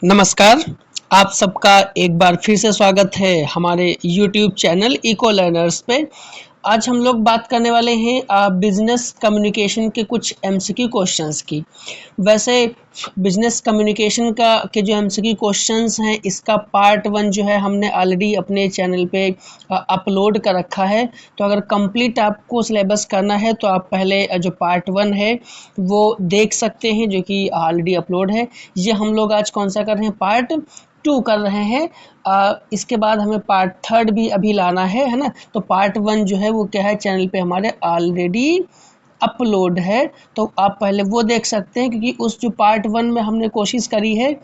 नमस्कार, आप सबका एक बार फिर से स्वागत है हमारे YouTube चैनल इको लर्नर्स पे। आज हम लोग बात करने वाले हैं बिजनेस कम्युनिकेशन के कुछ एमसीक्यू क्वेश्चंस की। वैसे बिजनेस कम्युनिकेशन का के जो एमसीक्यू क्वेश्चंस हैं, इसका पार्ट 1 जो है हमने ऑलरेडी अपने चैनल पे अपलोड कर रखा है। तो अगर कंप्लीट आपको सिलेबस करना है तो आप पहले जो पार्ट 1 है वो देख सकते हैं, जो कि ऑलरेडी अपलोड है। ये हम लोग आज कौन सा कर रहे हैं, पार्ट 2 कर रहे हैं। इसके बाद हमें पार्ट 3 भी अभी लाना है ना। तो पार्ट 1 जो है वो क्या है, चैनल पे हमारे ऑलरेडी अपलोड है। तो आप पहले वो देख सकते हैं, क्योंकि उस जो पार्ट 1 में हमने कोशिश करी है,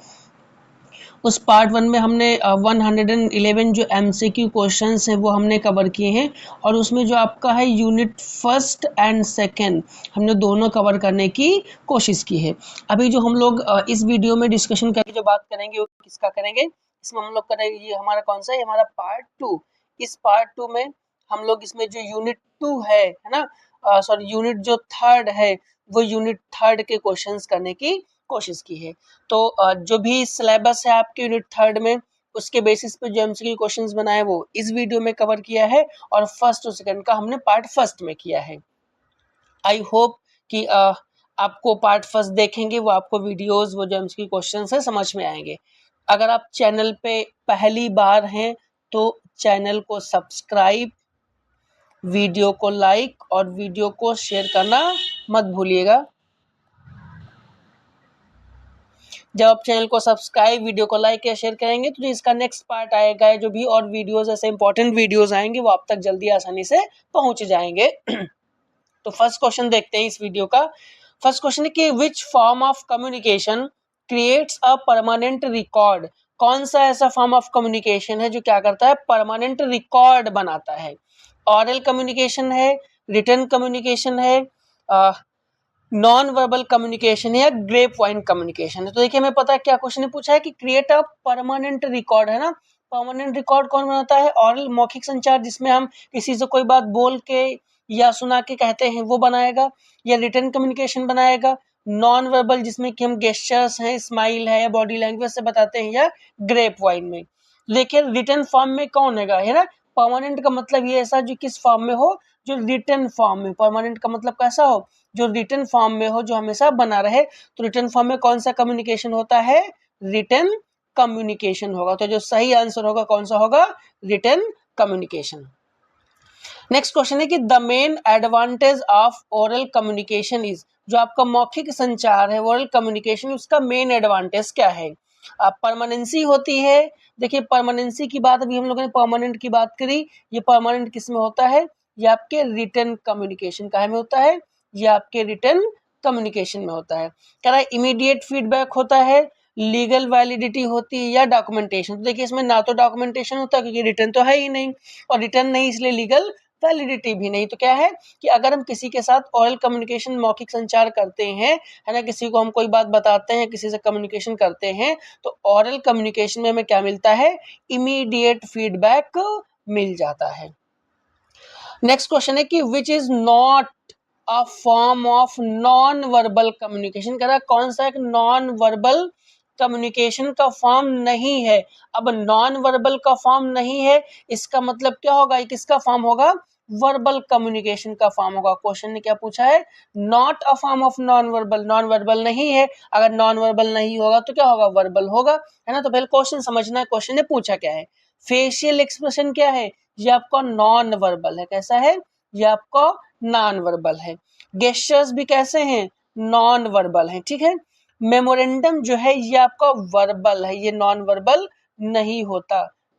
उस पार्ट 1 में हमने 111 जो एमसीक्यू क्वेश्चंस हैं वो हमने कवर किए हैं। और उसमें जो आपका है यूनिट फर्स्ट एंड सेकंड, हमने दोनों कवर करने की कोशिश की है। अभी जो हम लोग इस वीडियो में डिस्कशन करके जो बात करेंगे वो किसका करेंगे, इसमें हम लोग करेंगे, ये हमारा कौन सा है, हमारा पार्ट 2। इस पार्ट 2 में हम लोग इसमें जो यूनिट 2 है ना, सॉरी यूनिट जो थर्ड है, वो यूनिट थर्ड के क्वेश्चंस करने की कोशिश की है। तो जो भी सिलेबस है आपके यूनिट थर्ड में, उसके बेसिस पे जो एमसीक्यू क्वेश्चंस बनाए वो इस वीडियो में कवर किया है, और फर्स्ट और सेकंड का हमने पार्ट फर्स्ट में किया है। आई होप कि आपको पार्ट फर्स्ट देखेंगे वो आपको वीडियोस, वो जो एमसीक्यू क्वेश्चंस है समझ में आएंगे। अगर आप चैनल पे पहली बार हैं तो चैनल को सब्सक्राइब, वीडियो को लाइक और वीडियो को शेयर करना मत भूलिएगा। जब आप चैनल को सब्सक्राइब, वीडियो को लाइक या शेयर करेंगे तो जो इसका नेक्स्ट पार्ट आएगा, जो भी और वीडियोस ऐसे इंपॉर्टेंट वीडियोस आएंगे वो आप तक जल्दी आसानी से पहुंच जाएंगे। तो फर्स्ट क्वेश्चन देखते हैं इस वीडियो का। फर्स्ट क्वेश्चन है कि which form of communication creates a permanent record. कौन सा ऐसा फॉर्म ऑफ कम्युनिकेशन है जो क्या करता है, परमानेंट रिकॉर्ड बनाता है। ऑरल कम्युनिकेशन है, रिटन कम्युनिकेशन है, नॉन वर्बल कम्युनिकेशन है, या ग्रेप वाइन कम्युनिकेशन है। तो देखिए हमें पता है क्या क्वेश्चन ने पूछा है कि क्रिएट अ परमानेंट रिकॉर्ड, है ना। परमानेंट रिकॉर्ड कौन बनाता है, ऑरल मौखिक संचार, जिसमें हम किसी से कोई बात बोल के या सुना के कहते हैं वो बनाएगा, या रिटन कम्युनिकेशन बनाएगा, नॉन वर्बल जिसमें कि हम गेस्चर्स हैं, स्माइल है या बॉडी लैंग्वेज से बताते हैं, या ग्रेप वाइन में। लेकिन रिटन फॉर्म में कौन है ना। परमानेंट का मतलब ये ऐसा जो किस फॉर्म में हो, जो रिटन फॉर्म में। परमानेंट का मतलब कैसा हो, जो रिटन फॉर्म में हो, जो हमेशा बना रहे। तो रिटन फॉर्म में कौन सा कम्युनिकेशन होता है, रिटन कम्युनिकेशन होगा। तो जो सही आंसर होगा कौन सा होगा, रिटन कम्युनिकेशन। नेक्स्ट क्वेश्चन है कि the main advantage of oral communication is. जो आपका मौखिक संचार है, ओरल कम्युनिकेशन, उसका मेन एडवांटेज क्या है। परमानेंसी होती है। देखिए परमानेंसी की बात अभी हम लोगों ने परमानेंट की बात करी। ये परमानेंट किस में होता है, ये आपके रिटन कम्युनिकेशन का में होता है, ये आपके रिटन कम्युनिकेशन में होता है। कह रहा है इमीडिएट फीडबैक होता है, लीगल वैलिडिटी होती है, या डॉक्यूमेंटेशन। तो देखिए इसमें ना तो डॉक्यूमेंटेशन होता है क्योंकि रिटर्न तो है ही नहीं, और रिटर्न नहीं इसलिए लीगल वैलिडिटी भी नहीं। तो क्या है कि अगर हम किसी के साथ ओरल कम्युनिकेशन, मौखिक संचार करते हैं, है ना, किसी को हम कोई बात बताते हैं, किसी से कम्युनिकेशन करते हैं, तो ओरल कम्युनिकेशन में हमें क्या मिलता है, इमीडिएट फीडबैक मिल जाता है। नेक्स्ट क्वेश्चन है कि which is not a form of non verbal communication. कह रहा है कौन सा एक नॉन वर्बल कम्युनिकेशन का फॉर्म नहीं है। अब नॉन वर्बल का फॉर्म नहीं है, इसका मतलब क्या होगा, ये किसका फॉर्म होगा, वर्बल कम्युनिकेशन का फॉर्म होगा। क्वेश्चन ने क्या पूछा है, not a form of non verbal, non verbal नहीं है। अगर नॉन वर्बल नहीं होगा तो क्या होगा, वर्बल होगा, है ना। तो पहले क्वेश्चन समझना है, क्वेश्चन ने पूछा क्या है। फेशियल एक्सप्रेशन क्या है, ये आपका नॉन वर्बल है। कैसा है, ये आपका नॉन वर्बल है। गेस्चर्स भी कैसे हैं, नॉन वर्बल है, ठीक है। मेमोरेंडम जो है ये आपका वर्बल है, ये नॉन वर्बल नहीं होता,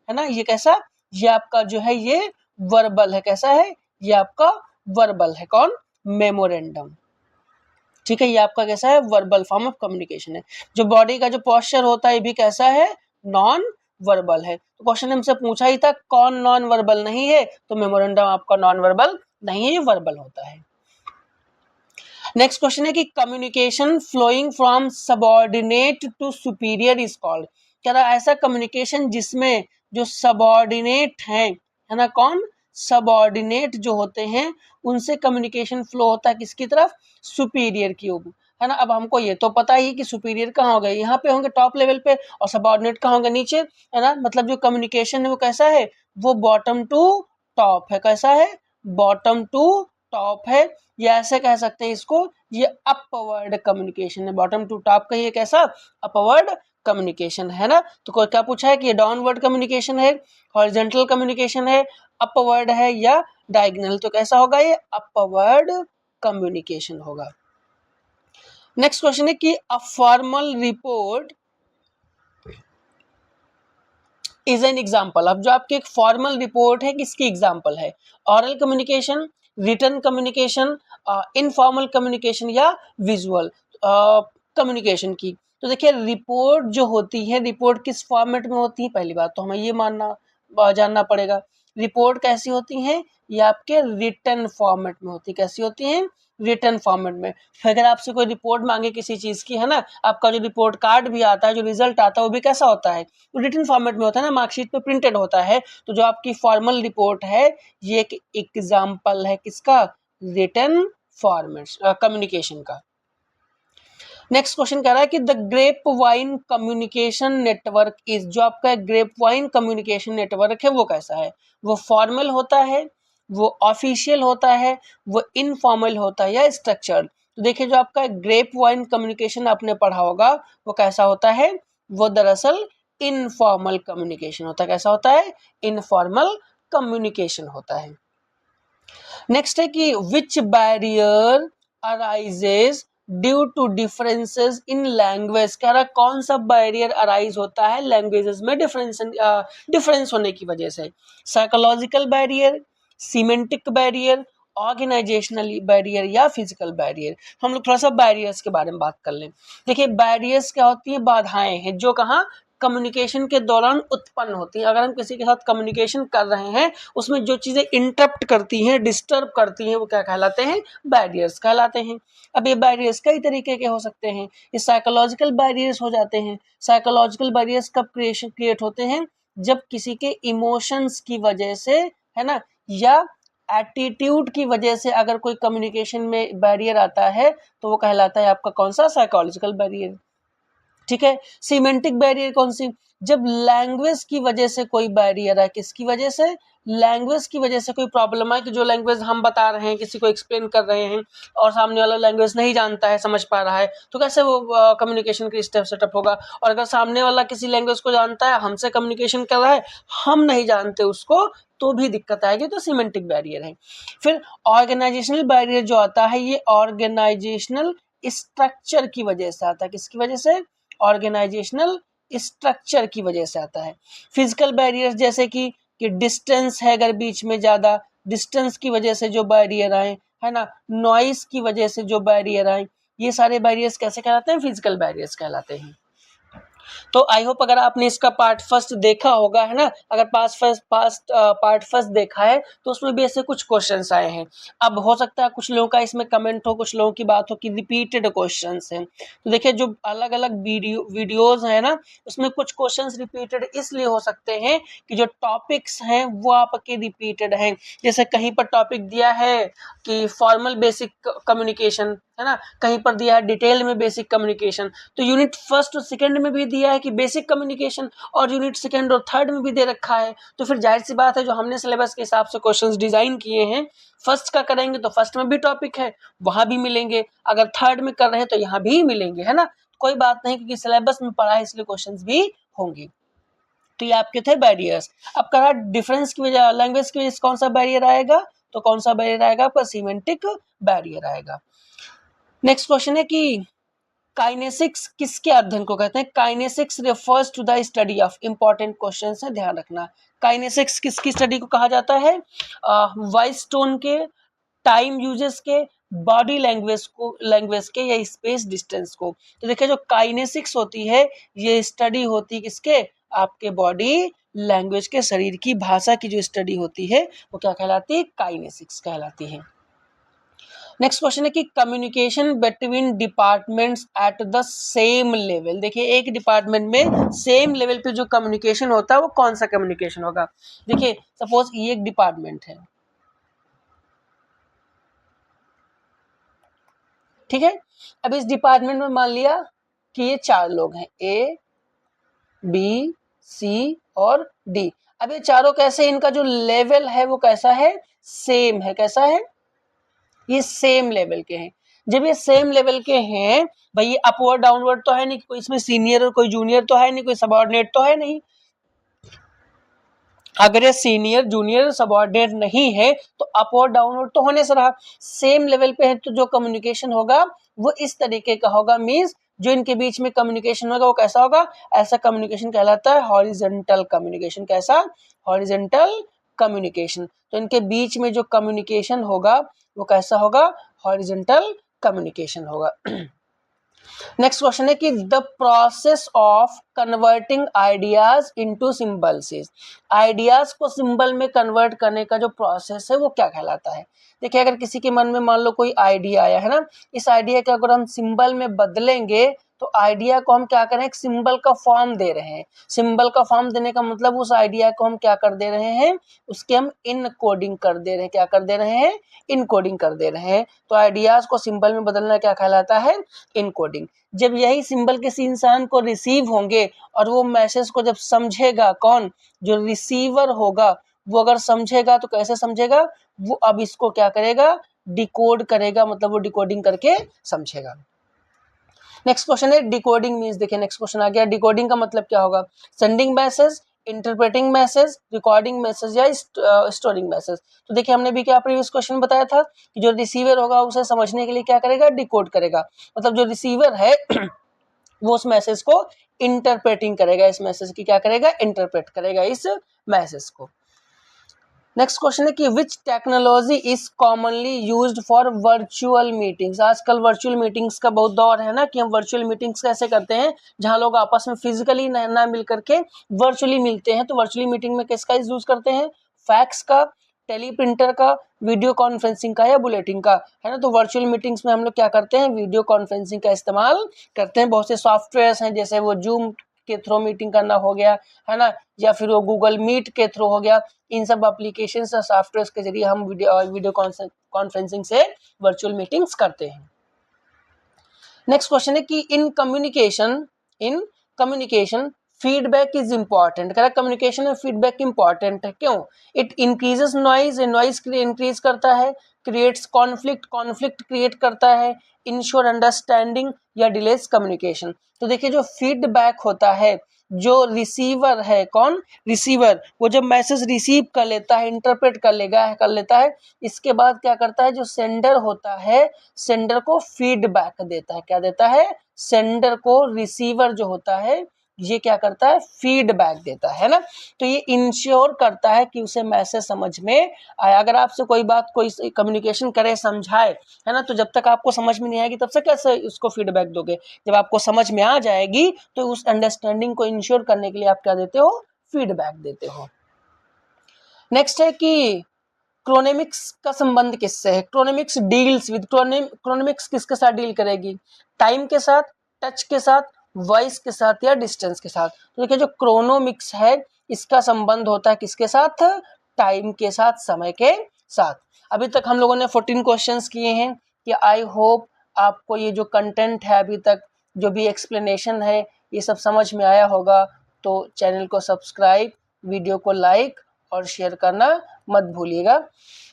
है ना। ये कैसा, ये आपका जो है ये वर्बल है। कैसा है, ये आपका वर्बल है, कौन, मेमोरेंडम, ठीक है। ये आपका कैसा है, वर्बल फॉर्म ऑफ कम्युनिकेशन है। जो बॉडी का जो पोस्चर होता है ये भी कैसा है, नॉन वर्बल है। तो क्वेश्चन हमसे पूछा ही था कौन नॉन वर्बल नहीं है, तो मेमोरेंडम आपका नॉन वर्बल नहीं है, ये वर्बल होता है। नेक्स्ट क्वेश्चन है कि communication flowing from subordinate to superior is called. कह रहा ऐसा कम्युनिकेशन जिसमें जो सबऑर्डिनेट है ना, कौन, सबऑर्डिनेट जो होते हैं उनसे कम्युनिकेशन फ्लो होता है किसकी तरफ, सुपीरियर की ओर। है ना। अब हमको ये तो पता ही कि सुपीरियर कहाँ होगा, यहाँ पे होंगे टॉप लेवल पे, और सबऑर्डिनेट कहाँ होंगे, नीचे, है ना। मतलब जो कम्युनिकेशन है वो कैसा है, वो बॉटम टू टॉप है। कैसा है, बॉटम टू टॉप है, या ऐसे कह सकते हैं इसको, ये अपवर्ड कम्युनिकेशन है। बॉटम टू टॉप का ये कैसा, अपवर्ड कम्युनिकेशन, है ना। तो कोई क्या पूछा है कि ये डाउनवर्ड कम्युनिकेशन है, हॉरिजॉन्टल कम्युनिकेशन है, अपवर्ड है, या डायगोनल, तो कैसा होगा, ये अपवर्ड कम्युनिकेशन होगा। नेक्स्ट क्वेश्चन है कि a formal report is an example. अब जो आपकी एक फॉर्मल रिपोर्ट है किसकी एग्जाम्पल है, oral communication, written communication, informal communication, या विजुअल कम्युनिकेशन की। तो देखिए रिपोर्ट जो होती है, रिपोर्ट किस फॉर्मेट में होती है, पहली बात तो हमें ये जानना पड़ेगा। रिपोर्ट कैसी होती है, ये आपके रिटन फॉर्मेट में होती है। कैसी होती है, रिटन फॉर्मेट में। अगर आपसे कोई रिपोर्ट मांगे किसी चीज की, है ना, आपका जो रिपोर्ट कार्ड भी आता है, जो रिजल्ट आता है, वो भी कैसा होता है, रिटन फॉर्मेट में होता है ना, मार्कशीट पे प्रिंटेड होता है। तो जो आपकी फॉर्मल रिपोर्ट है, ये एक एग्जाम्पल है किसका, रिटन फॉर्मेट कम्युनिकेशन का। नेक्स्ट क्वेश्चन कह रहा है कि the grapevine communication network is, जो आपका ग्रेप वाइन कम्युनिकेशन नेटवर्क है वो कैसा है, वो फॉर्मल होता है, वो ऑफिशियल होता है, वो इनफॉर्मल होता है, या स्ट्रक्चर्ड। तो देखिए जो आपका ग्रेप वाइन कम्युनिकेशन आपने पढ़ा होगा वो कैसा होता है, वो दरअसल इनफॉर्मल कम्युनिकेशन होता है। कैसा होता है, इनफॉर्मल कम्युनिकेशन होता है। नेक्स्ट है कि which barrier arises due to differences in language. कह रहा कौन सा बैरियर अराइज होता है लैंग्वेजेस में डिफरेंस होने की वजह से, psychological barrier, semantic barrier, organisational barrier, या फिजिकल बैरियर। हम लोग थोड़ा सा बैरियर्स के बारे में बात कर लें। देखिए बैरियर्स क्या होती है, बाधाएं हैं जो कहाँ, कम्युनिकेशन के दौरान उत्पन्न होती हैं। अगर हम किसी के साथ कम्युनिकेशन कर रहे हैं, उसमें जो चीजें इंटरप्ट करती हैं, डिस्टर्ब करती हैं, वो क्या कहलाते हैं, बैरियर्स कहलाते हैं। अब ये बैरियर्स कई तरीके के हो सकते हैं, ये साइकोलॉजिकल बैरियर्स हो जाते हैं। साइकोलॉजिकल बैरियर्स कब क्रिएट होते हैं, जब किसी के इमोशंस की वजह से, है ना, या एटीट्यूड की वजह से अगर कोई कम्युनिकेशन में बैरियर आता है, तो वो कहलाता है आपका कौन सा, साइकोलॉजिकल बैरियर। ठीक है। सीमेंटिक बैरियर कौन सी, जब लैंग्वेज की वजह से कोई बैरियर है, किसकी वजह से, लैंग्वेज की वजह से कोई प्रॉब्लम है, कि जो लैंग्वेज हम बता रहे हैं, किसी को एक्सप्लेन कर रहे हैं, और सामने वाला लैंग्वेज नहीं जानता है, समझ पा रहा है, तो कैसे वो कम्युनिकेशन के स्टेप सेटअप होगा। और अगर सामने वाला किसी लैंग्वेज को जानता है, हमसे कम्युनिकेशन कर रहा है, हम नहीं जानते उसको, तो भी दिक्कत आएगी, तो सीमेंटिक बैरियर है। फिर ऑर्गेनाइजेशनल बैरियर जो आता है, ये ऑर्गेनाइजेशनल स्ट्रक्चर की वजह से आता है। किसकी वजह से, ऑर्गेनाइजेशनल स्ट्रक्चर की वजह से आता है। फिजिकल बैरियर्स जैसे कि डिस्टेंस है, अगर बीच में ज्यादा डिस्टेंस की वजह से जो बैरियर आए, है ना, नॉइस की वजह से जो बैरियर आए, ये सारे बैरियर्स कैसे कहलाते हैं, फिजिकल बैरियर्स कहलाते हैं। तो आई होप अगर आपने इसका पार्ट फर्स्ट देखा होगा, है ना, अगर पार्ट फर्स्ट देखा है तो उसमें भी ऐसे कुछ क्वेश्चंस आए हैं। अब हो सकता है कुछ लोगों का इसमें कमेंट हो, कुछ लोगों की बात हो कि रिपीटेड क्वेश्चंस हैं। तो देखिए जो अलग अलग वीडियोज है ना, उसमें कुछ क्वेश्चंस रिपीटेड इसलिए हो सकते हैं कि जो टॉपिक्स हैं वो आपके रिपीटेड हैं। जैसे कहीं पर टॉपिक दिया है कि फॉर्मल बेसिक कम्युनिकेशन, है ना, कहीं पर दिया है डिटेल में बेसिक कम्युनिकेशन, तो यूनिट फर्स्ट और सेकंड में भी दिया है कि बेसिक कम्युनिकेशन, और यूनिट सेकंड और थर्ड में भी दे रखा है। तो फिर जाहिर सी बात है जो हमने सिलेबस के हिसाब से क्वेश्चंस डिजाइन किए हैं, फर्स्ट का करेंगे तो फर्स्ट में भी टॉपिक है, वहां भी मिलेंगे, अगर थर्ड में कर रहे हैं तो यहाँ भी मिलेंगे, है ना। कोई बात नहीं, क्योंकि सिलेबस में पढ़ा है इसलिए क्वेश्चंस भी होंगे। तो ये आपके थे बैरियर्स। अब कहा डिफरेंस की वजह, लैंग्वेज की वजह से कौन सा बैरियर आएगा, तो कौन सा बैरियर आएगा, आपका सीमेंटिक बैरियर आएगा। नेक्स्ट क्वेश्चन है कि काइनेसिक्स किसके अध्ययन को कहते हैं। Kinesics refers to the study of, important question है, ध्यान रखना। काइनेसिक्स किसकी स्टडी को कहा जाता है, वॉइस टोन के, टाइम यूजेस के, बॉडी लैंग्वेज के, या स्पेस डिस्टेंस को। तो देखिए जो काइनेसिक्स होती है, ये स्टडी होती है किसके, आपके बॉडी लैंग्वेज के, शरीर की भाषा की जो स्टडी होती है वो क्या कहलाती है, काइनेसिक्स कहलाती है। नेक्स्ट क्वेश्चन है कि communication between departments at the same level. देखिए एक डिपार्टमेंट में सेम लेवल पे जो कम्युनिकेशन होता है वो कौन सा कम्युनिकेशन होगा। देखिए सपोज ये एक डिपार्टमेंट है, ठीक है। अब इस डिपार्टमेंट में मान लिया कि ये 4 लोग हैं, ए बी सी और डी। अब ये चारों कैसे, इनका जो लेवल है वो कैसा है, सेम है। कैसा है, ये सेम लेवल के हैं। जब ये सेम लेवल के हैं, भाई ये अपवर्ड डाउनवर्ड तो है नहीं, कोई इसमें सीनियर और कोई जूनियर तो है नहीं, कोई सबऑर्डिनेट तो है नहीं। अगर ये सीनियर जूनियर सबऑर्डिनेट नहीं है तो अपवर्ड डाउनवर्ड तो होने से रहा, सेम लेवल पे है, तो जो कम्युनिकेशन होगा वो इस तरीके का होगा। मींस जो इनके बीच में कम्युनिकेशन होगा वो कैसा होगा, ऐसा कम्युनिकेशन कहलाता है हॉरिजॉन्टल कम्युनिकेशन। कैसा, हॉरिजॉन्टल कम्युनिकेशन। तो इनके बीच में जो कम्युनिकेशन होगा वो कैसा होगा, हॉरिजॉन्टल कम्युनिकेशन होगा। नेक्स्ट क्वेश्चन है कि the process of converting ideas into symbols is, ideas को सिंबल में कन्वर्ट करने का जो प्रोसेस है वो क्या कहलाता है। देखिए अगर किसी के मन में मान लो कोई आइडिया आया है ना, इस आइडिया को अगर हम सिंबल में बदलेंगे तो आइडिया को हम क्या करें, एक सिंबल का फॉर्म दे रहे हैं। सिंबल का फॉर्म देने का मतलब उस आइडिया को हम क्या कर दे रहे हैं, उसके हम इन कोडिंग कर दे रहे हैं। क्या कर दे रहे हैं, इन कोडिंग कर दे रहे हैं। तो आइडियाज को सिंबल में बदलना क्या कहलाता है, इन कोडिंग। जब यही सिंबल किसी इंसान को रिसीव होंगे और वो मैसेज को जब समझेगा, कौन, जो रिसीवर होगा, वो अगर समझेगा तो कैसे समझेगा, वो अब इसको क्या करेगा, डिकोड करेगा, मतलब वो डिकोडिंग करके समझेगा। नेक्स्ट क्वेश्चन है डिकोडिंग मींस, देखिए नेक्स्ट क्वेश्चन आ गया, डिकोडिंग का मतलब क्या होगा, sending message, interpreting message, recording message या स्टोरिंग मैसेज। तो देखिए हमने भी क्या प्रीवियस क्वेश्चन बताया था कि जो रिसीवर होगा उसे समझने के लिए क्या करेगा, डिकोड करेगा। मतलब जो रिसीवर है वो उस मैसेज को इंटरप्रेटिंग करेगा, इस मैसेज की क्या करेगा, इंटरप्रेट करेगा इस मैसेज को। नेक्स्ट क्वेश्चन है कि which technology is commonly used for virtual meetings. आजकल वर्चुअल मीटिंग्स का बहुत दौर है ना, कि हम वर्चुअल मीटिंग्स कैसे करते हैं, जहां लोग आपस में फिजिकली ना मिल करके वर्चुअली मिलते हैं। तो वर्चुअली मीटिंग में किसका यूज करते हैं, फैक्स का, टेली प्रिंटर का, वीडियो कॉन्फ्रेंसिंग का या बुलेटिन का, है ना। तो वर्चुअल मीटिंग्स में हम लोग क्या करते हैं, वीडियो कॉन्फ्रेंसिंग का इस्तेमाल करते हैं। बहुत से सॉफ्टवेयर्स हैं, जैसे वो जूम के थ्रू मीटिंग करना हो गया, है ना, या फिर वो गूगल मीट के थ्रू हो गया। इन सब एप्लीकेशन और सॉफ्टवेयर के जरिए हम वीडियो कॉन्फ्रेंसिंग से वर्चुअल मीटिंग्स करते हैं। नेक्स्ट क्वेश्चन है कि in communication feedback is important. Correct, communication में फीडबैक इंपॉर्टेंट है, क्यों, it increases noise, noise increase करता है, क्रिएट्स कॉन्फ्लिक्ट, कॉन्फ्लिक्ट क्रिएट करता है, इंश्योर अंडरस्टैंडिंग या डिलेस कम्युनिकेशन। तो देखिए जो फीडबैक होता है, जो रिसीवर है, कौन, रिसीवर, वो जब मैसेज रिसीव कर लेता है, इंटरप्रेट कर लेता है, इसके बाद क्या करता है, जो सेंडर होता है, सेंडर को फीडबैक देता है। क्या देता है, सेंडर को रिसीवर जो होता है ये क्या करता है, फीडबैक देता है ना। तो ये इंश्योर करता है कि उसे मैसेज समझ में आया। अगर आपसे कोई बात कोई कम्युनिकेशन करे, समझाए, है ना, तो जब तक आपको समझ में नहीं आएगी तब से कैसे उसको फीडबैक दोगे। जब आपको समझ में आ जाएगी तो उस अंडरस्टैंडिंग को इंश्योर करने के लिए आप क्या देते हो, फीडबैक देते हो। नेक्स्ट है कि क्रोनेमिक्स का संबंध किससे है, क्रोनेमिक्स डील्स विद, क्रोनेमिक्स किसके साथ डील करेगी, टाइम के साथ, टच के साथ, वॉइस के साथ या डिस्टेंस के साथ। तो देखिए जो क्रोनोमिक्स है इसका संबंध होता है किसके साथ, टाइम के साथ, समय के साथ। अभी तक हम लोगों ने 14 क्वेश्चंस किए हैं, कि आई होप आपको ये जो कंटेंट है अभी तक, जो भी एक्सप्लेनेशन है, ये सब समझ में आया होगा। तो चैनल को सब्सक्राइब, वीडियो को लाइक और शेयर करना मत भूलिएगा।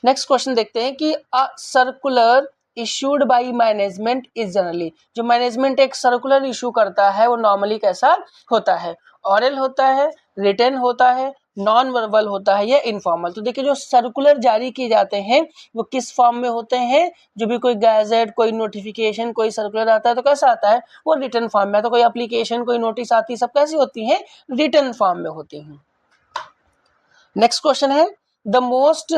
नेक्स्ट क्वेश्चन देखते हैं कि a circular issued by management is generally, जो मैनेजमेंट एक सर्कुलर इशू करता है वो नॉर्मली कैसा होता है, ऑरल होता है, रिटन होता है, नॉन वर्बल होता है या इनफॉर्मल। तो देखिए जो सर्कुलर जारी किए जाते हैं वो किस फॉर्म में होते हैं, जो भी कोई गैजेट, कोई नोटिफिकेशन, कोई सर्कुलर आता है तो कैसा आता है, वो रिटन फॉर्म में। तो कोई एप्लीकेशन, कोई नोटिस आती है, सब कैसी होती हैं, रिटन फॉर्म में होती हैं। नेक्स्ट क्वेश्चन है the most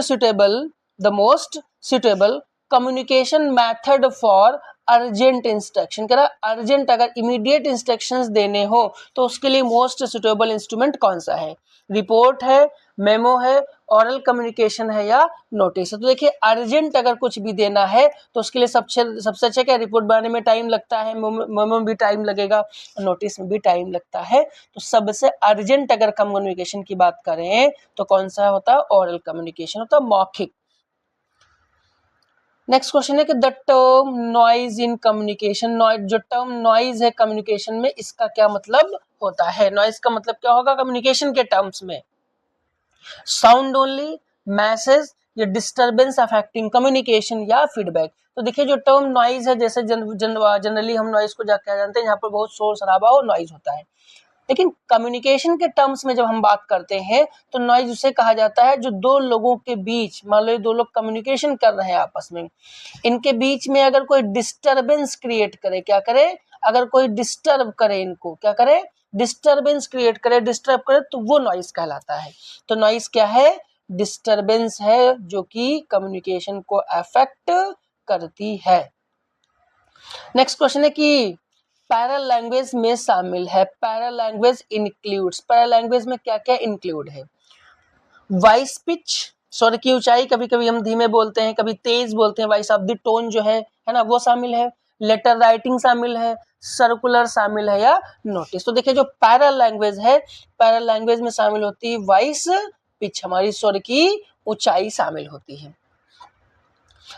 suitable communication method for urgent instruction. कह रहा अर्जेंट अगर इमीडिएट इंस्ट्रक्शंस देने हो तो उसके लिए मोस्ट सुटेबल इंस्ट्रूमेंट कौन सा है, रिपोर्ट है, मेमो है, ऑरल कम्युनिकेशन है या नोटिस है। तो देखिए अर्जेंट अगर कुछ भी देना है तो उसके लिए सबसे अच्छा क्या, रिपोर्ट बनाने में टाइम लगता है, मेमो में भी टाइम लगेगा, नोटिस में भी टाइम लगता है। तो सबसे अर्जेंट अगर कम्युनिकेशन की बात करें तो कौन सा होता है, ऑरल कम्युनिकेशन होता है, मौखिक। नेक्स्ट क्वेश्चन है कि the term noise in communication, जो टर्म नॉइज है कम्युनिकेशन में, इसका क्या मतलब होता है? नॉइज का मतलब क्या होगा कम्युनिकेशन के टर्म्स में? साउंड ओनली, मैसेज, या डिस्टरबेंस अफेक्टिंग कम्युनिकेशन, या फीडबैक। तो देखिए जो टर्म नॉइज है, जैसे जनरली हम नॉइज को क्या जानते हैं, यहाँ पर बहुत शोर शराबा और नॉइज होता है। लेकिन कम्युनिकेशन के टर्म्स में जब हम बात करते हैं तो नॉइज उसे कहा जाता है जो दो लोगों के बीच, मान लो दो लोग कम्युनिकेशन कर रहे हैं आपस में, इनके बीच में अगर कोई डिस्टरबेंस क्रिएट करे, क्या करे, अगर कोई डिस्टर्ब करे, इनको क्या करे, डिस्टरबेंस क्रिएट करे, डिस्टर्ब करे, तो वो नॉइज कहलाता है। तो नॉइज क्या है? डिस्टरबेंस है जो कि कम्युनिकेशन को अफेक्ट करती है। नेक्स्ट क्वेश्चन है कि पैरल लैंग्वेज में शामिल है, parallel language includes, parallel language में क्या क्या इंक्लूड है? वॉइस पिच, स्वर की ऊंचाई, कभी कभी हम धीमे बोलते हैं, कभी तेज बोलते हैं, वॉइस ऑफ द टोन जो है ना, वो शामिल है। लेटर राइटिंग शामिल है, सर्कुलर शामिल है, या नोटिस। तो देखिए जो पैरल लैंग्वेज है, पैरल लैंग्वेज में शामिल होती है वॉइस पिच, हमारी स्वर की ऊंचाई शामिल होती है।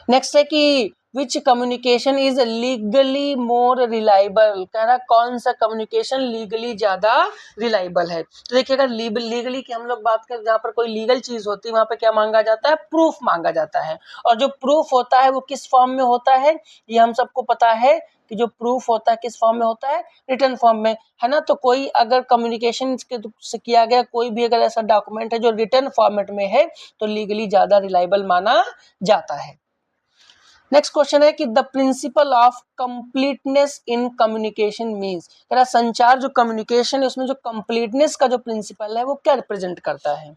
नेक्स्ट है कि which communication is legally more reliable, कह रहा कौन सा कम्युनिकेशन लीगली ज्यादा रिलायबल है। तो देखिए अगर लीगली की हम लोग बात करें, जहाँ पर कोई लीगल चीज होती है वहां पर क्या मांगा जाता है? प्रूफ मांगा जाता है। और जो प्रूफ होता है वो किस फॉर्म में होता है? ये हम सबको पता है कि जो प्रूफ होता है किस फॉर्म में होता है? रिटन फॉर्म में, है ना। तो कोई अगर कम्युनिकेशन से किया गया कोई भी अगर ऐसा डॉक्यूमेंट है जो रिटन फॉर्मेट में है तो लीगली ज्यादा रिलायबल माना जाता है। नेक्स्ट क्वेश्चन है कि the principle of completeness in communication means, संचार जो कम्युनिकेशन है उसमें जो कंप्लीटनेस का जो प्रिंसिपल है वो क्या रिप्रेजेंट करता है?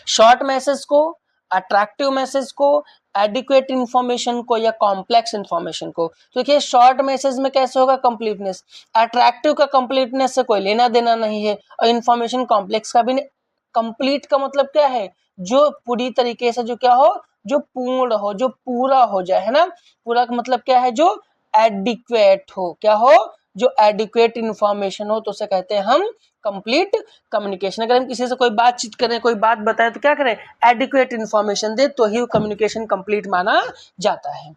शॉर्ट मैसेज को, अट्रैक्टिव मैसेज को, एडिक्वेट इंफॉर्मेशन को, या कॉम्प्लेक्स इंफॉर्मेशन को। तो देखिए शॉर्ट मैसेज में कैसे होगा कंप्लीटनेस, अट्रैक्टिव का कंप्लीटनेस से कोई लेना देना नहीं है, और इंफॉर्मेशन कॉम्प्लेक्स का भी नहीं। कंप्लीट का मतलब क्या है? जो पूरी तरीके से जो क्या हो, जो पूर्ण हो, जो पूरा हो जाए, है ना। पूरा का मतलब क्या है? जो एडिक्वेट हो, क्या हो, जो एडिक्वेट इंफॉर्मेशन हो, तो उसे कहते हैं हम कंप्लीट कम्युनिकेशन। अगर हम किसी से कोई बातचीत करें, कोई बात बताएं, तो क्या करें? एडिक्वेट इंफॉर्मेशन दे, तो ही कम्युनिकेशन कंप्लीट माना जाता है।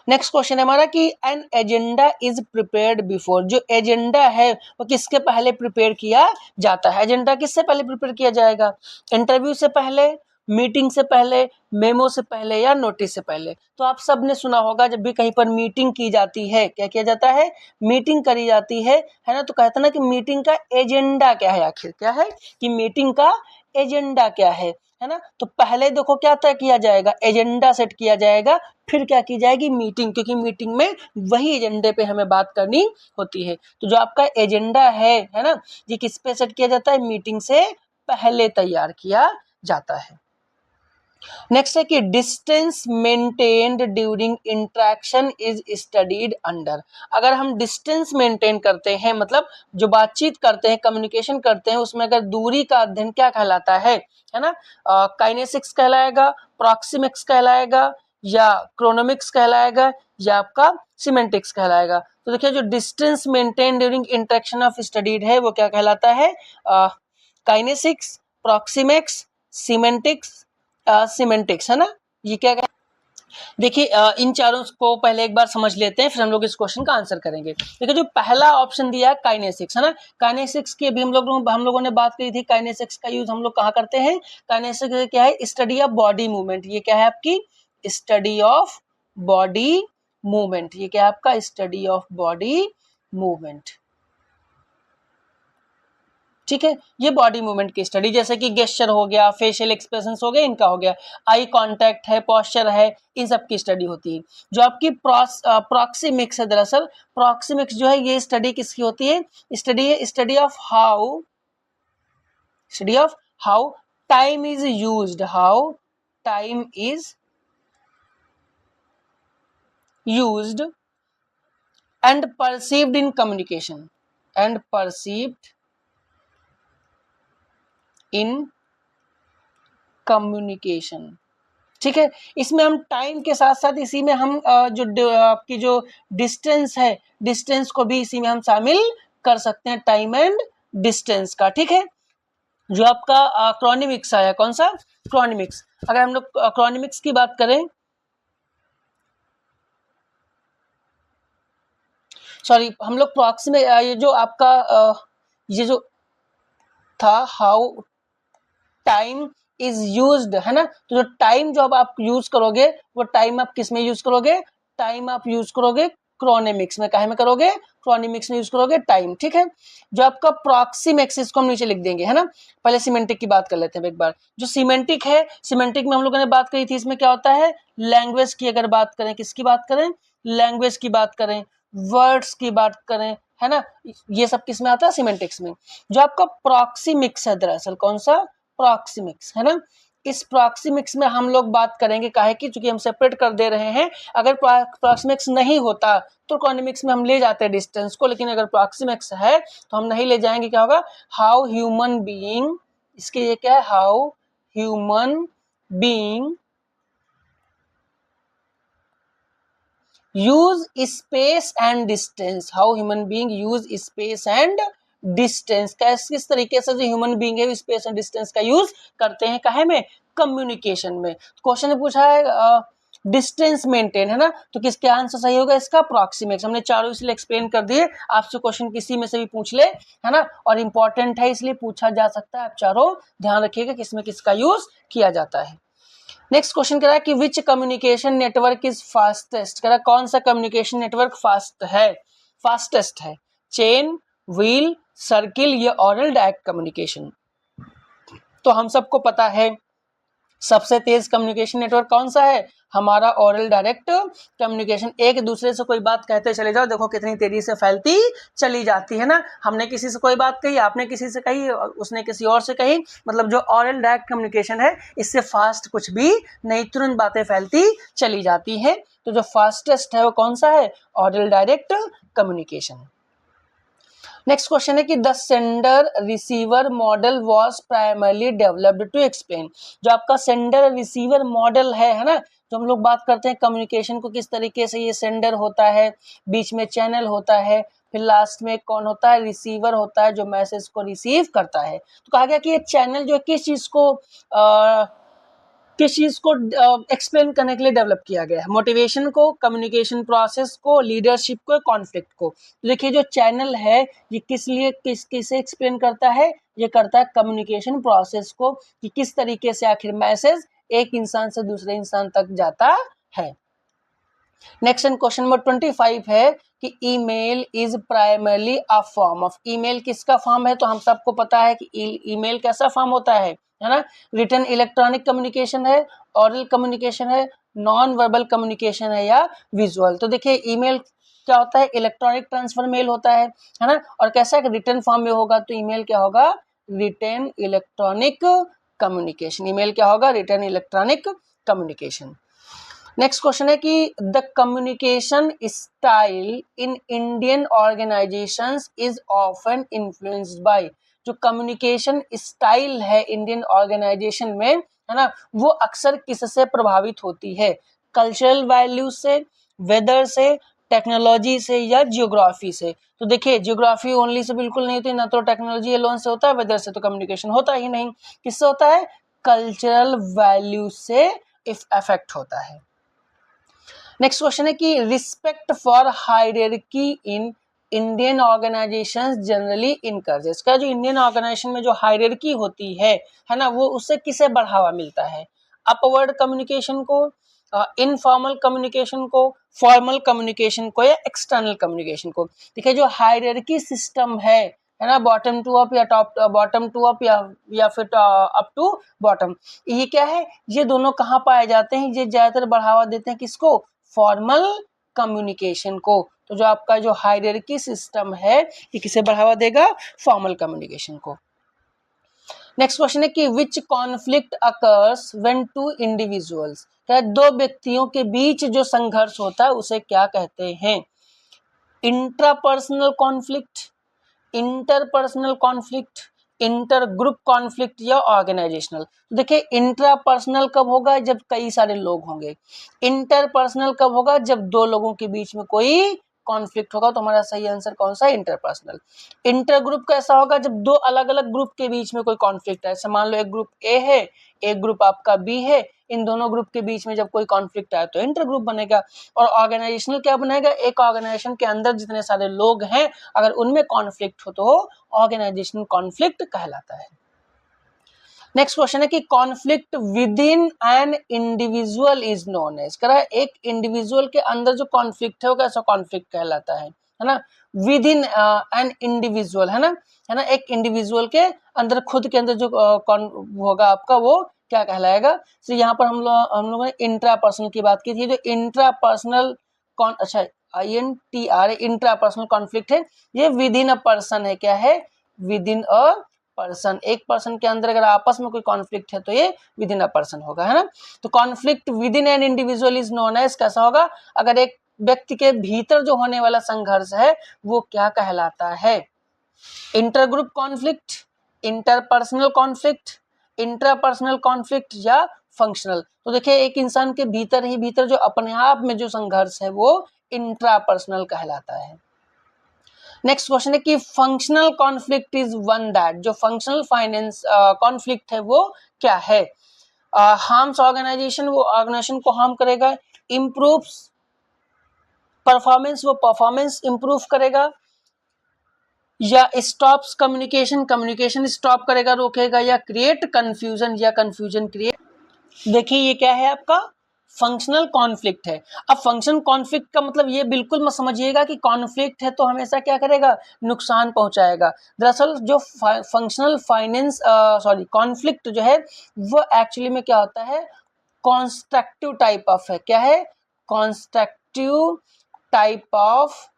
नेक्स्ट क्वेश्चन है हमारा कि an agenda is prepared before, जो एजेंडा है वो किसके पहले प्रिपेयर किया जाता है? एजेंडा किससे पहले प्रिपेयर किया जाएगा? इंटरव्यू से पहले, मीटिंग से पहले, मेमो से पहले, या नोटिस से पहले? तो आप सब ने सुना होगा जब भी कहीं पर मीटिंग की जाती है, क्या किया जाता है? मीटिंग करी जाती है ना। तो कहते ना कि मीटिंग का एजेंडा क्या है, आखिर क्या है कि मीटिंग का एजेंडा क्या है ना। तो पहले देखो क्या तय किया जाएगा? एजेंडा सेट किया जाएगा, फिर क्या की जाएगी? मीटिंग, क्योंकि मीटिंग में वही एजेंडे पे हमें बात करनी होती है। तो जो आपका एजेंडा है ना, ये किस पे सेट किया जाता है? मीटिंग से पहले तैयार किया जाता है। नेक्स्ट है कि distance maintained during interaction is studied under. अगर हम डिस्टेंस मेंटेन करते हैं, मतलब जो बातचीत करते हैं, कम्युनिकेशन करते हैं, उसमें अगर दूरी का अध्ययन क्या कहलाता है ना? काइनेसिक्स कहलाएगा, प्रॉक्सिमिक्स कहलाएगा, या क्रोनोमिक्स कहलाएगा, या आपका सिमेंटिक्स कहलाएगा। तो देखिए जो distance maintain during interaction of studied है वो क्या कहलाता है? काइनेसिक्स, प्रॉक्सिमिक्स, सिमेंटिक्स, सिमेंटिक्स, है ना। ये क्या देखिए इन चारों को पहले एक बार समझ लेते हैं, फिर हम लोग इस क्वेश्चन का आंसर करेंगे। देखिए जो पहला ऑप्शन दिया है काइनेसिक्स, है ना। काइनेसिक्स की भी हम लोगों ने बात की थी। काइनेसिक्स का यूज हम लोग कहाँ करते हैं? काइनेसिक्स क्या है? Study of body movement. ये क्या है आपकी? Study of body movement. ये क्या है आपका? Study of body movement. ठीक है, ये बॉडी मूवमेंट की स्टडी, जैसे कि गेस्चर हो गया, फेशियल एक्सप्रेशंस हो गए, इनका हो गया, आई कांटेक्ट है, पोस्चर है, इन सब की स्टडी होती है। जो आपकी प्रॉक्सिमिक्स है, दरअसल प्रॉक्सिमिक्स जो है ये स्टडी किसकी होती है? Study of how time is used, how time is used and perceived in communication, and perceived in communication. ठीक है, इसमें हम टाइम के साथ साथ इसी में हम जो आपकी जो डिस्टेंस है, डिस्टेंस को भी इसी में हम शामिल कर सकते हैं, टाइम एंड डिस्टेंस का। ठीक है, जो आपका क्रोनिमिक्स आया, कौन सा? क्रोनिमिक्स। अगर हम लोग क्रोनिमिक्स की बात करें सॉरी, हम लोग प्रॉक्सिमेट, ये जो आपका ये जो था हाउ टाइम इज यूज्ड है ना, तो जो टाइम जो अब आप यूज करोगे वो टाइम आप किस में यूज करोगे, टाइम आप यूज करोगे क्रोनेमिक्स में, काहे में करोगे, क्रोनेमिक्स में यूज करोगे टाइम, ठीक है। जो आपका प्रॉक्सिमिक्स, इसको हम नीचे लिख देंगे है ना। पहले सिमेंटिक की बात कर लेते हैं एक बार। जो सिमेंटिक है, सिमेंटिक में हम लोगों ने बात करी थी, इसमें क्या होता है, लैंग्वेज की अगर बात करें, किसकी बात करें, लैंग्वेज की बात करें, वर्ड्स की बात करें, है ना, ये सब किस में आता है, सिमेंटिक्स में। जो आपका प्रॉक्सिमिक्स है, दरअसल कौन सा, प्रॉक्सिमिक्स है ना। इस प्रॉक्सिमिक्स में हम लोग बात करेंगे, काहे की, चूंकि हम सेपरेट कर दे रहे हैं। अगर प्रॉक्सिमिक्स नहीं होता तो क्रोनेमिक्स में हम ले जाते हैं डिस्टेंस को, लेकिन अगर प्रॉक्सिमिक्स है तो हम नहीं ले जाएंगे। क्या होगा, हाउ ह्यूमन बीइंग, इसके ये क्या है, how human being use space and distance, how human being use space and distance, किस तरीके से जो ह्यूमन बीइंग है स्पेस एंड डिस्टेंस का यूज करते हैं, काहे में, कम्युनिकेशन में। क्वेश्चन ने पूछा है डिस्टेंस मेंटेन, है ना, तो किसके आंसर सही होगा इसका, प्रॉक्सिमिक्स। हमने चारों इसलिए एक्सप्लेन कर दिए, आपसे क्वेश्चन किसी में से भी पूछ ले, है ना, और इंपॉर्टेंट है इसलिए पूछा जा सकता है। आप चारों ध्यान रखिएगा किसमें किसका यूज किया जाता है। नेक्स्ट क्वेश्चन कह रहा है कि which communication network is fastest, कह रहा है कौन सा कम्युनिकेशन नेटवर्क फास्टेस्ट है, चेन, व्हील, सर्किल या ऑरल डायरेक्ट कम्युनिकेशन। तो हम सबको पता है सबसे तेज कम्युनिकेशन नेटवर्क कौन सा है, हमारा ऑरल डायरेक्ट कम्युनिकेशन। एक दूसरे से कोई बात कहते चले जाओ, देखो कितनी तेजी से फैलती चली जाती है ना। हमने किसी से कोई बात कही, आपने किसी से कही, उसने किसी और से कही, मतलब जो ऑरल डायरेक्ट कम्युनिकेशन है इससे फास्ट कुछ भी नहीं, तुरंत बातें फैलती चली जाती है। तो जो फास्टेस्ट है वो कौन सा है, oral direct communication. Next question है कि the sender receiver model was primarily developed to explain. जो आपका सेंडर रिसीवर मॉडल है ना, जो हम लोग बात करते हैं कम्युनिकेशन को किस तरीके से, ये सेंडर होता है, बीच में चैनल होता है, फिर लास्ट में कौन होता है, रिसीवर होता है जो मैसेज को रिसीव करता है। तो कहा गया कि ये चैनल जो है किस चीज को एक्सप्लेन करने के लिए डेवलप किया गया है, मोटिवेशन को, कम्युनिकेशन प्रोसेस को, लीडरशिप को, कॉन्फ्लिक्ट को। तो देखिए जो चैनल है ये किस लिए किसे एक्सप्लेन करता है, ये करता है कम्युनिकेशन प्रोसेस को, कि किस तरीके से आखिर मैसेज एक इंसान से दूसरे इंसान तक जाता है। नेक्स्ट क्वेश्चन नंबर 25 है कि email is primarily a form of, email किसका फॉर्म है, तो हम सबको पता है कि ईमेल कैसा फॉर्म होता है ना, रिटन इलेक्ट्रॉनिक कम्युनिकेशन है, ऑरल कम्युनिकेशन है, नॉन वर्बल कम्युनिकेशन है या विजुअल। तो देखिए ईमेल क्या होता है, इलेक्ट्रॉनिक ट्रांसफर मेल होता है ना, और कैसा है, रिटन फॉर्म में होगा, तो ईमेल क्या होगा, रिटन इलेक्ट्रॉनिक कम्युनिकेशन। ईमेल क्या होगा, written electronic communication. Next question है कि the communication style in Indian organisations is often influenced by, जो कम्युनिकेशन स्टाइल है इंडियन ऑर्गेनाइजेशन में, है ना, वो अक्सर किससे प्रभावित होती है, कल्चरल वैल्यू से, वेदर से, टेक्नोलॉजी से या जियोग्राफी से। तो देखिए जियोग्राफी ओनली से बिल्कुल नहीं होती, ना तो टेक्नोलॉजी एलोन से होता है, वेदर से तो कम्युनिकेशन होता ही नहीं। किससे होता है, कल्चरल वैल्यू से इफेक्ट होता है। नेक्स्ट क्वेश्चन है कि respect for hierarchy in Indian organisations generally encourages, का जो इंडियन ऑर्गेनाइजेशन में जो हायरार्की होती है ना, वो उससे किसे बढ़ावा मिलता है, अपवर्ड कम्युनिकेशन को, इनफॉर्मल कम्युनिकेशन को, फॉर्मल कम्युनिकेशन को या एक्सटर्नल कम्युनिकेशन को। देखिए जो हायरार्की सिस्टम है ना, बॉटम टू अप या टॉप बॉटम टू अप या फिर अप टू बॉटम, ये क्या है, ये दोनों कहाँ पाए जाते हैं, ये ज्यादातर बढ़ावा देते हैं किसको, फॉर्मल कम्युनिकेशन को। तो जो आपका जो हायरार्की सिस्टम है ये किसे बढ़ावा देगा, फॉर्मल कम्युनिकेशन को। नेक्स्ट क्वेश्चन है कि which conflict occurs when two individuals, क्या दो व्यक्तियों के बीच जो संघर्ष होता है उसे क्या कहते हैं, intrapersonal conflict, interpersonal conflict, inter group conflict या ऑर्गेनाइजेशनल। देखिए इंट्रापर्सनल कब होगा, जब कई सारे लोग होंगे, इंटरपर्सनल कब होगा, जब दो लोगों के बीच में कोई कॉन्फ्लिक्ट होगा। तो हमारा सही आंसर कौन सा है? इंटरपर्सनल। इंटर ग्रुप कैसा होगा? जब दो अलग अलग ग्रुप के बीच में कोई कॉन्फ्लिक्ट है। मान लो एक ग्रुप ए है, एक ग्रुप आपका बी है, इन दोनों ग्रुप के बीच में जब कोई कॉन्फ्लिक्ट आए तो इंटर ग्रुप बनेगा। और ऑर्गेनाइजेशनल क्या बनेगा? एक ऑर्गेनाइजेशन के अंदर जितने सारे लोग हैं अगर उनमें कॉन्फ्लिक्ट हो तो ऑर्गेनाइजेशनल कॉन्फ्लिक्ट कहलाता है। नेक्स्ट क्वेश्चन है कि conflict within an individual is known as. कह रहा है एक इंडिविजुअल के अंदर जो कॉन्फ्लिक्ट है वो कैसा कॉन्फ्लिक्ट कहलाता है ना? विद इन एन इंडिविजुअल, है ना, एक इंडिविजुअल के अंदर, खुद के अंदर जो होगा आपका, वो क्या कहलाएगा? तो यहाँ पर हम लोगों ने इंट्रा पर्सनल की बात की थी। जो इंट्रा पर्सनल अच्छा INTR इंट्रा पर्सनल कॉन्फ्लिक्ट है, ये विद इन अ पर्सन है। क्या है? With in a person. एक पर्सन के अंदर अगर आपस में कोई कॉन्फ्लिक्ट है तो ये विद इन अ पर्सन होगा, है ना? तो conflict within an individual is known as कैसा होगा? अगर एक व्यक्ति के भीतर जो होने वाला संघर्ष है वो क्या कहलाता है? Inter group conflict, interpersonal conflict, intrapersonal conflict या फंक्शनल। तो देखिए एक इंसान के भीतर ही भीतर जो अपने आप में जो संघर्ष है वो इंट्रापर्सनल कहलाता है। नेक्स्ट क्वेश्चन है कि functional conflict is one that. जो फंक्शनल फाइनेंस कॉन्फ्लिक्ट है वो क्या है? हार्म्स ऑर्गेनाइजेशन, वो ऑर्गेनाइजेशन को हार्म करेगा। इम्प्रूव्स परफॉर्मेंस, वो परफॉर्मेंस इंप्रूव करेगा। या स्टॉप्स कम्युनिकेशन, कम्युनिकेशन स्टॉप करेगा, रोकेगा। या क्रिएट कंफ्यूजन, या कंफ्यूजन क्रिएट। देखिए ये क्या है आपका? फंक्शनल कॉन्फ्लिक्ट है। अब फंक्शन कॉन्फ्लिक्ट का मतलब ये बिल्कुल मत समझिएगा कि कॉन्फ्लिक्ट है तो हमेशा क्या करेगा? नुकसान पहुंचाएगा। दरअसल जो फंक्शनल फाइनेंस कॉन्फ्लिक्ट जो है वो एक्चुअली में क्या होता है? कॉन्स्ट्रक्टिव टाइप ऑफ है। क्या है? कॉन्स्ट्रक्टिव टाइप ऑफ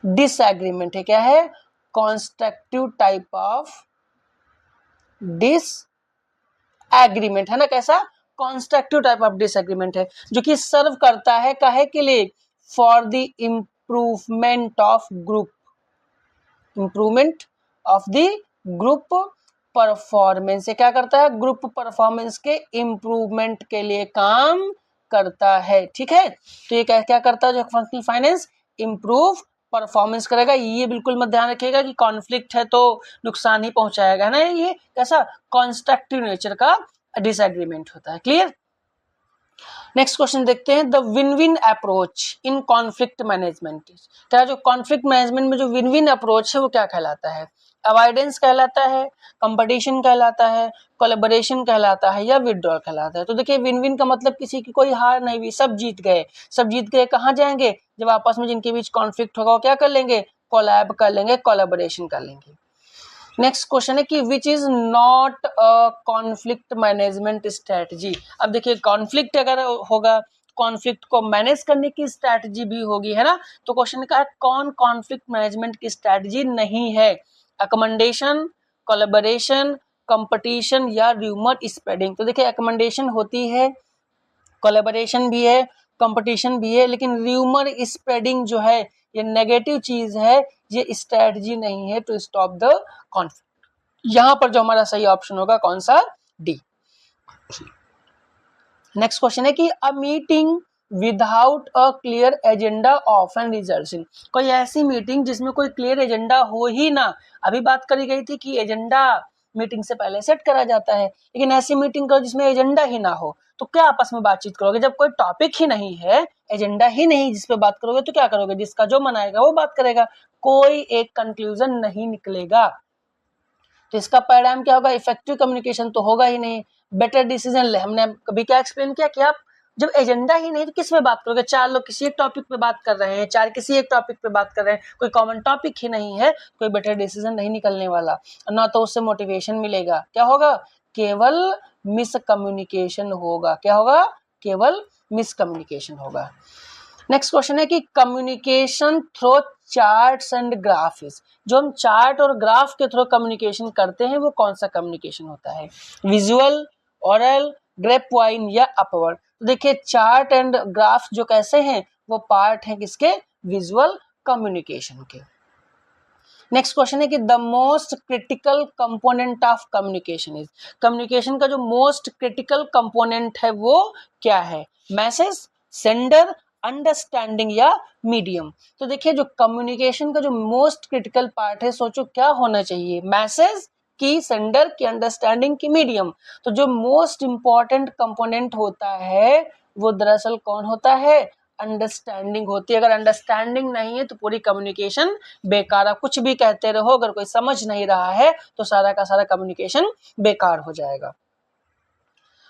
डिसएग्रीमेंट है। क्या है? कॉन्स्ट्रक्टिव टाइप ऑफ डिसएग्रीमेंट, है ना? कैसा? कॉन्स्ट्रक्टिव टाइप ऑफ डिसएग्रीमेंट है, जो कि सर्व करता है काहे के लिए? For the improvement of group, improvement of the group performance. क्या करता है? ग्रुप परफॉर्मेंस के इम्प्रूवमेंट के लिए काम करता है। ठीक है, तो ये क्या करता है? जो फंक्शनल फाइनेंस इम्प्रूव परफॉर्मेंस करेगा। ये बिल्कुल मत ध्यान रखिएगा कि कॉन्फ्लिक्ट है तो नुकसान ही पहुंचाएगा, है ना? ये कैसा? कंस्ट्रक्टिव नेचर का डिसएग्रीमेंट होता है। क्लियर? नेक्स्ट क्वेश्चन देखते हैं, the win win approach in conflict management. क्या जो कॉन्फ्लिक्ट मैनेजमेंट में जो विन विन अप्रोच है वो क्या कहलाता है? अवॉइडेंस कहलाता है, कंपटीशन कहलाता है, कोलैबोरेशन कहलाता है, या विड्रॉल कहलाता है? तो देखिए विन विन का मतलब किसी की कोई हार नहीं हुई, सब जीत गए। सब जीत गए कहाँ जाएंगे? जब आपस में जिनके बीच कॉन्फ्लिक्ट होगा वो क्या कर लेंगे? कोलैब कर लेंगे, कोलैबोरेशन कर लेंगे। नेक्स्ट क्वेश्चन है कि which is not a conflict management strategy. अब देखिए कॉन्फ्लिक्ट अगर होगा, कॉन्फ्लिक्ट को मैनेज करने की स्ट्रेटजी भी होगी, है ना? तो क्वेश्चन का है कौन कॉन्फ्लिक्ट मैनेजमेंट की स्ट्रेटजी नहीं है? अकोमोडेशन, कोलैबोरेशन, कंपटीशन, या र्यूमर स्प्रेडिंग। तो देखिए अकोमोडेशन होती है, कोलैबोरेशन भी है, कंपटीशन भी है, लेकिन र्यूमर स्प्रेडिंग जो है ये नेगेटिव चीज है, ये स्ट्रेटजी नहीं है टू स्टॉप द कॉन्फ्लिक्ट। यहां पर जो हमारा सही ऑप्शन होगा कौन सा? डी। नेक्स्ट क्वेश्चन है कि a meeting without a clear agenda often results in. कोई ऐसी मीटिंग जिसमें कोई क्लियर एजेंडा हो ही ना। अभी बात करी गई थी कि एजेंडा मीटिंग से पहले सेट करा जाता है, लेकिन ऐसी मीटिंग करो जिसमें एजेंडा ही ना हो, तो क्या आपस में बातचीत करोगे? जब कोई टॉपिक ही नहीं है, एजेंडा ही नहीं जिस पे बात करोगे, तो क्या करोगे? जिसका जो मन आएगा वो बात करेगा, कोई एक कंक्लूजन नहीं निकलेगा। तो इसका परिणाम क्या होगा? इफेक्टिव कम्युनिकेशन तो होगा ही नहीं, बेटर डिसीजन ले। हमने कभी क्या एक्सप्लेन किया कि आप जब एजेंडा ही नहीं तो किस पे बात करोगे? चार लोग किसी एक टॉपिक पे बात कर रहे हैं, चार किसी एक टॉपिक पे बात कर रहे हैं, कोई कॉमन टॉपिक ही नहीं है, कोई बेटर डिसीजन नहीं निकलने वाला, ना तो उससे मोटिवेशन मिलेगा। क्या होगा? केवल मिसकम्युनिकेशन होगा। क्या होगा? केवल मिसकम्युनिकेशन होगा। नेक्स्ट क्वेश्चन है कि communication through charts and graphs. जो हम चार्ट और ग्राफ के थ्रू कम्युनिकेशन करते हैं वो कौन सा कम्युनिकेशन होता है? विजुअल, ओरल, ग्रेप वाइन, या अपवर्ड। तो देखिए चार्ट एंड ग्राफ जो कैसे हैं वो पार्ट है किसके? विजुअल कम्युनिकेशन के। नेक्स्ट क्वेश्चन है कि the most critical component of communication is. Communication का जो मोस्ट क्रिटिकल कंपोनेंट है वो क्या है? मैसेज, सेंडर, अंडरस्टैंडिंग या मीडियम। तो देखिए जो कम्युनिकेशन का जो मोस्ट क्रिटिकल पार्ट है, सोचो क्या होना चाहिए, मैसेज की सेंडर की अंडरस्टैंडिंग की मीडियम। तो जो मोस्ट इंपॉर्टेंट कंपोनेंट होता है वो दरअसल कौन होता है, अंडरस्टैंडिंग होती है। अगर अंडरस्टैंडिंग नहीं है तो पूरी कम्युनिकेशन बेकार, आप कुछ भी कहते रहो, अगर कोई समझ नहीं रहा है तो सारा का सारा कम्युनिकेशन बेकार हो जाएगा।